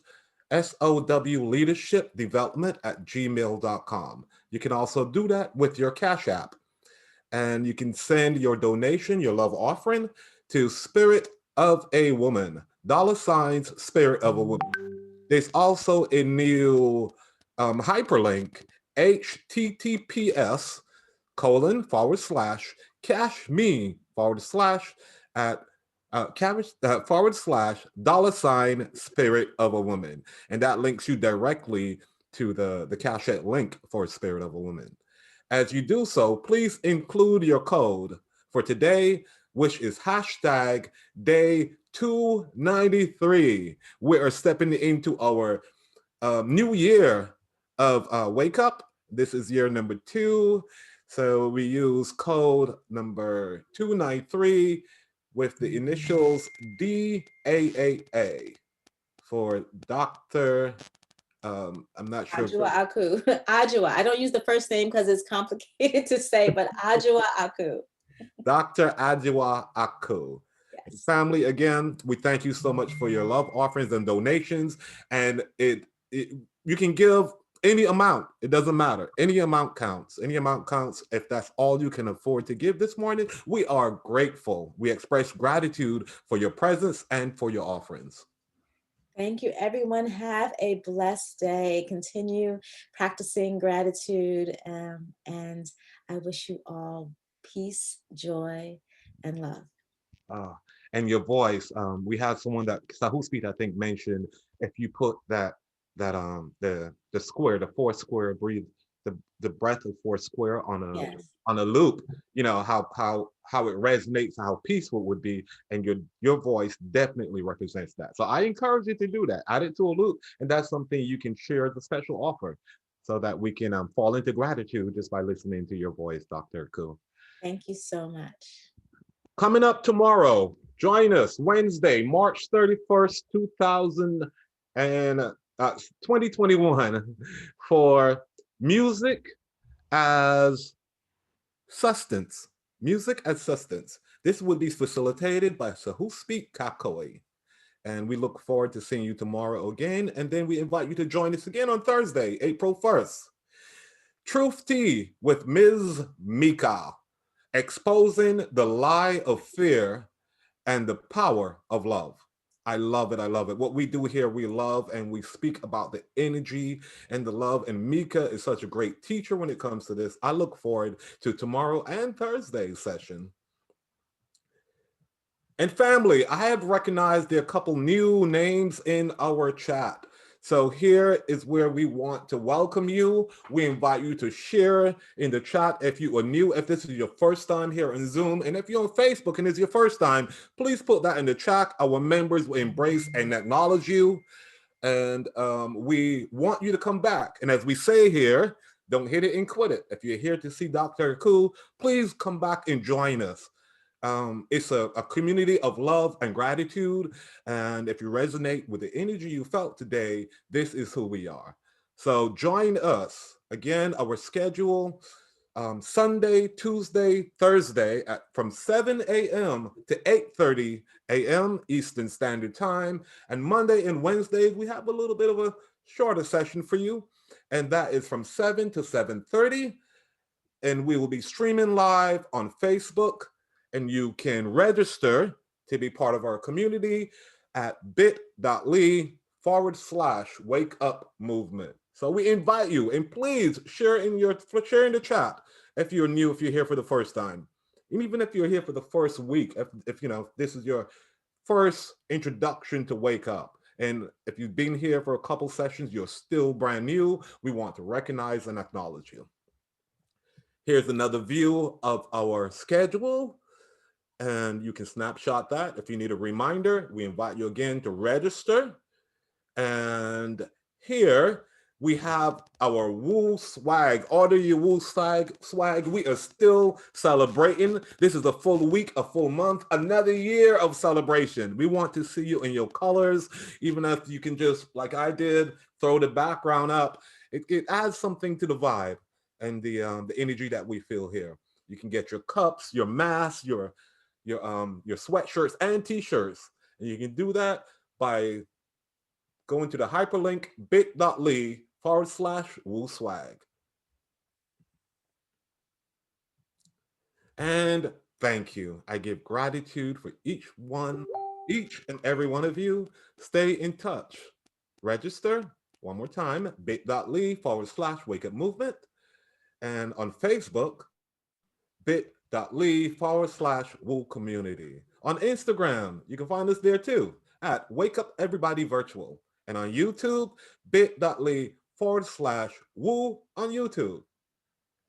sowleadershipdevelopment@gmail.com. You can also do that with your Cash App, and you can send your donation, your love offering, to Spirit of a Woman, $ Spirit of a Woman. There's also a new hyperlink, https://cashme/@ Spirit of a Woman. And that links you directly to the Cash App link for Spirit of a Woman. As you do so, please include your code for today, which is #day 293. We are stepping into our new year of Wake Up. This is year number 2. So we use code number 293 with the initials DAAA for Dr. I'm not sure. Adwoa Akhu. Adwoa. I don't use the first name because it's complicated to say, but Adwoa Akhu. Dr. Adwoa Akhu. Yes. Family, again, we thank you so much for your love offerings and donations. And you can give any amount. It doesn't matter. Any amount counts. Any amount counts. If that's all you can afford to give this morning, we are grateful. We express gratitude for your presence and for your offerings. Thank you, everyone. Have a blessed day. Continue practicing gratitude, and I wish you all peace, joy, and love. And your voice. We had someone that Sahu Speed, I think, mentioned if you put the square, the 4 square, breathe the breath of four square Yes. on a loop, you know, how it resonates, how peaceful it would be, and your voice definitely represents that. So I encourage you to do that. Add it to a loop, and that's something you can share as a special offer, so that we can fall into gratitude just by listening to your voice, Dr. Akhu. Thank you so much. Coming up tomorrow, join us Wednesday, March 31st, 2021 for music as sustenance. Music as sustenance. This will be facilitated by Sahuspik Kakoi. And we look forward to seeing you tomorrow again. And then we invite you to join us again on Thursday, April 1st. Truth Tea with Ms. Mika, exposing the lie of fear and the power of love. I love it. I love it. What we do here, we love, and we speak about the energy and the love. And Mika is such a great teacher when it comes to this. I look forward to tomorrow and Thursday's session. And family, I have recognized there are a couple new names in our chat. So here is where we want to welcome you. We invite you to share in the chat if you are new, if this is your first time here on Zoom, and if you're on Facebook and it's your first time, please put that in the chat. Our members will embrace and acknowledge you. And we want you to come back. And as we say here, don't hit it and quit it. If you're here to see Dr. Akhu, please come back and join us. It's a community of love and gratitude. And if you resonate with the energy you felt today, this is who we are. So join us. Again, our schedule, Sunday, Tuesday, Thursday from 7 a.m. to 8:30 a.m. Eastern Standard Time. And Monday and Wednesday, we have a little bit of a shorter session for you. And that is from 7 to 7:30. And we will be streaming live on Facebook. And you can register to be part of our community at bit.ly/wake up movement. So we invite you, and please share in the chat if you're new, if you're here for the first time. And even if you're here for the first week, if you know this is your first introduction to Wake Up. And if you've been here for a couple sessions, you're still brand new, we want to recognize and acknowledge you. Here's another view of our schedule. And you can snapshot that. If you need a reminder, we invite you again to register. And here we have our Woo swag. Order your Woo swag. We are still celebrating. This is a full week, a full month, another year of celebration. We want to see you in your colors, even if you can just, like I did, throw the background up. It adds something to the vibe and the energy that we feel here. You can get your cups, your masks, your sweatshirts and t-shirts. And you can do that by going to the hyperlink bit.ly/wooswag. And thank you. I give gratitude for each and every one of you. Stay in touch. Register one more time, bit.ly/wake up movement. And on Facebook, bit.ly/woo community. On Instagram, you can find us there too at Wake Up Everybody Virtual. And on YouTube, bit.ly/woo on YouTube.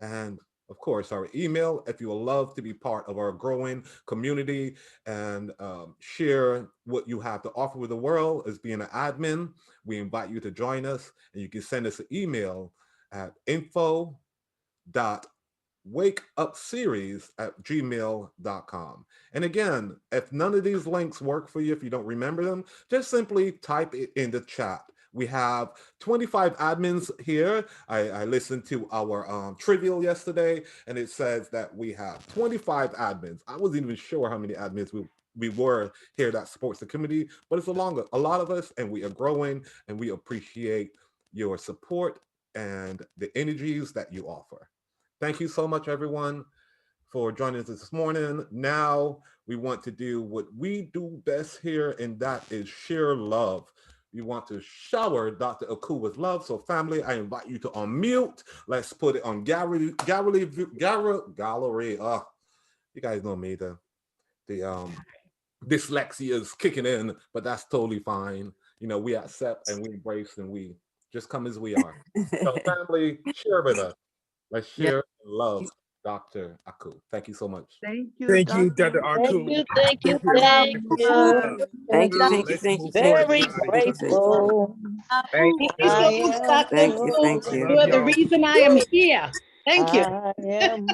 And of course, our email, if you would love to be part of our growing community and share what you have to offer with the world as being an admin, we invite you to join us. And you can send us an email at info.wakeupseries@gmail.com. And again, if none of these links work for you, if you don't remember them, just simply type it in the chat. We have 25 admins here. I listened to our trivial yesterday, and it says that we have 25 admins. I wasn't even sure how many admins we were here that supports the community, but it's a lot of us, and we are growing, and we appreciate your support and the energies that you offer. Thank you so much, everyone, for joining us this morning. Now we want to do what we do best here, and that is share love. We want to shower Dr. Akhu with love. So family, I invite you to unmute. Let's put it on gallery. Oh, you guys know me, the dyslexia is kicking in, but that's totally fine. You know, we accept and we embrace and we Just come as we are. So family, share with us. Let's share and love Dr. Akhu. Thank you so much. Thank you, Thank you, Dr. Dr. Akhu. Thank you, Thank you. Thank you, thank you, Let's thank you, move thank forward, you, Very thank you, everybody. thank you, thank you. grateful. Thank you so I much, am Dr. Thank you, Akhu. thank I you. love You are the y'all. reason I am here. Thank you. I am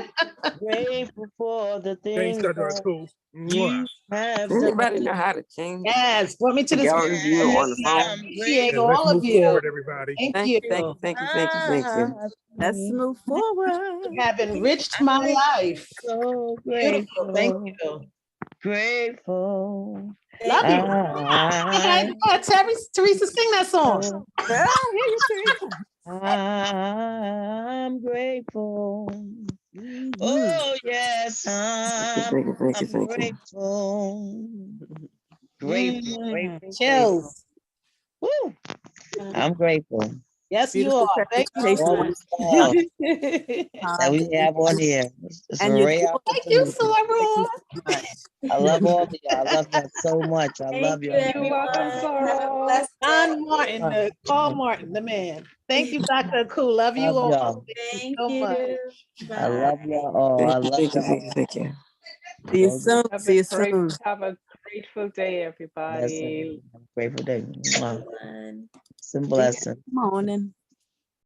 grateful for the Thanks, things Dr. that Akhu. Mwah. you have Does anybody done. know how to change Yes, brought me to the this. gallery view on the I phone? am Appreciate And let's all of move you. forward, everybody. Thank Thank you. you, thank you, thank you, thank you, thank you. Let's move forward. You have enriched my life. So Beautiful. Thank grateful, you. grateful. Love you. I Teresa, sing that song. Yeah, I hear you, Teresa. I'm grateful. Oh yes, Thank you, thank you, I'm thank you. grateful. Grateful, grateful, grateful. Chills. Woo! I'm grateful. Yes, you Beautiful are. Thank you. presentation. All this love that we have on And, here. It's a and your rare joy. Thank you, opportunity. Thank you Soror. so much. I love all of y'all. I love y'all so much. I Thank love you, y'all. You're welcome, everyone. Have a Sorrow. blessed Don day. Martin, Paul Martin, the man. Thank you, Dr. Akhu. Love you Love all. y'all. Thank you Thank so much. you. I love Bye. y'all all. I Thank you, love thank you, y'all thank you, all. thank you. See you So good. soon. See you soon. Have a grateful day, Yes, everybody. everyone. Have a grateful day. Mwah. Everyone. Some See you in blessing. the morning.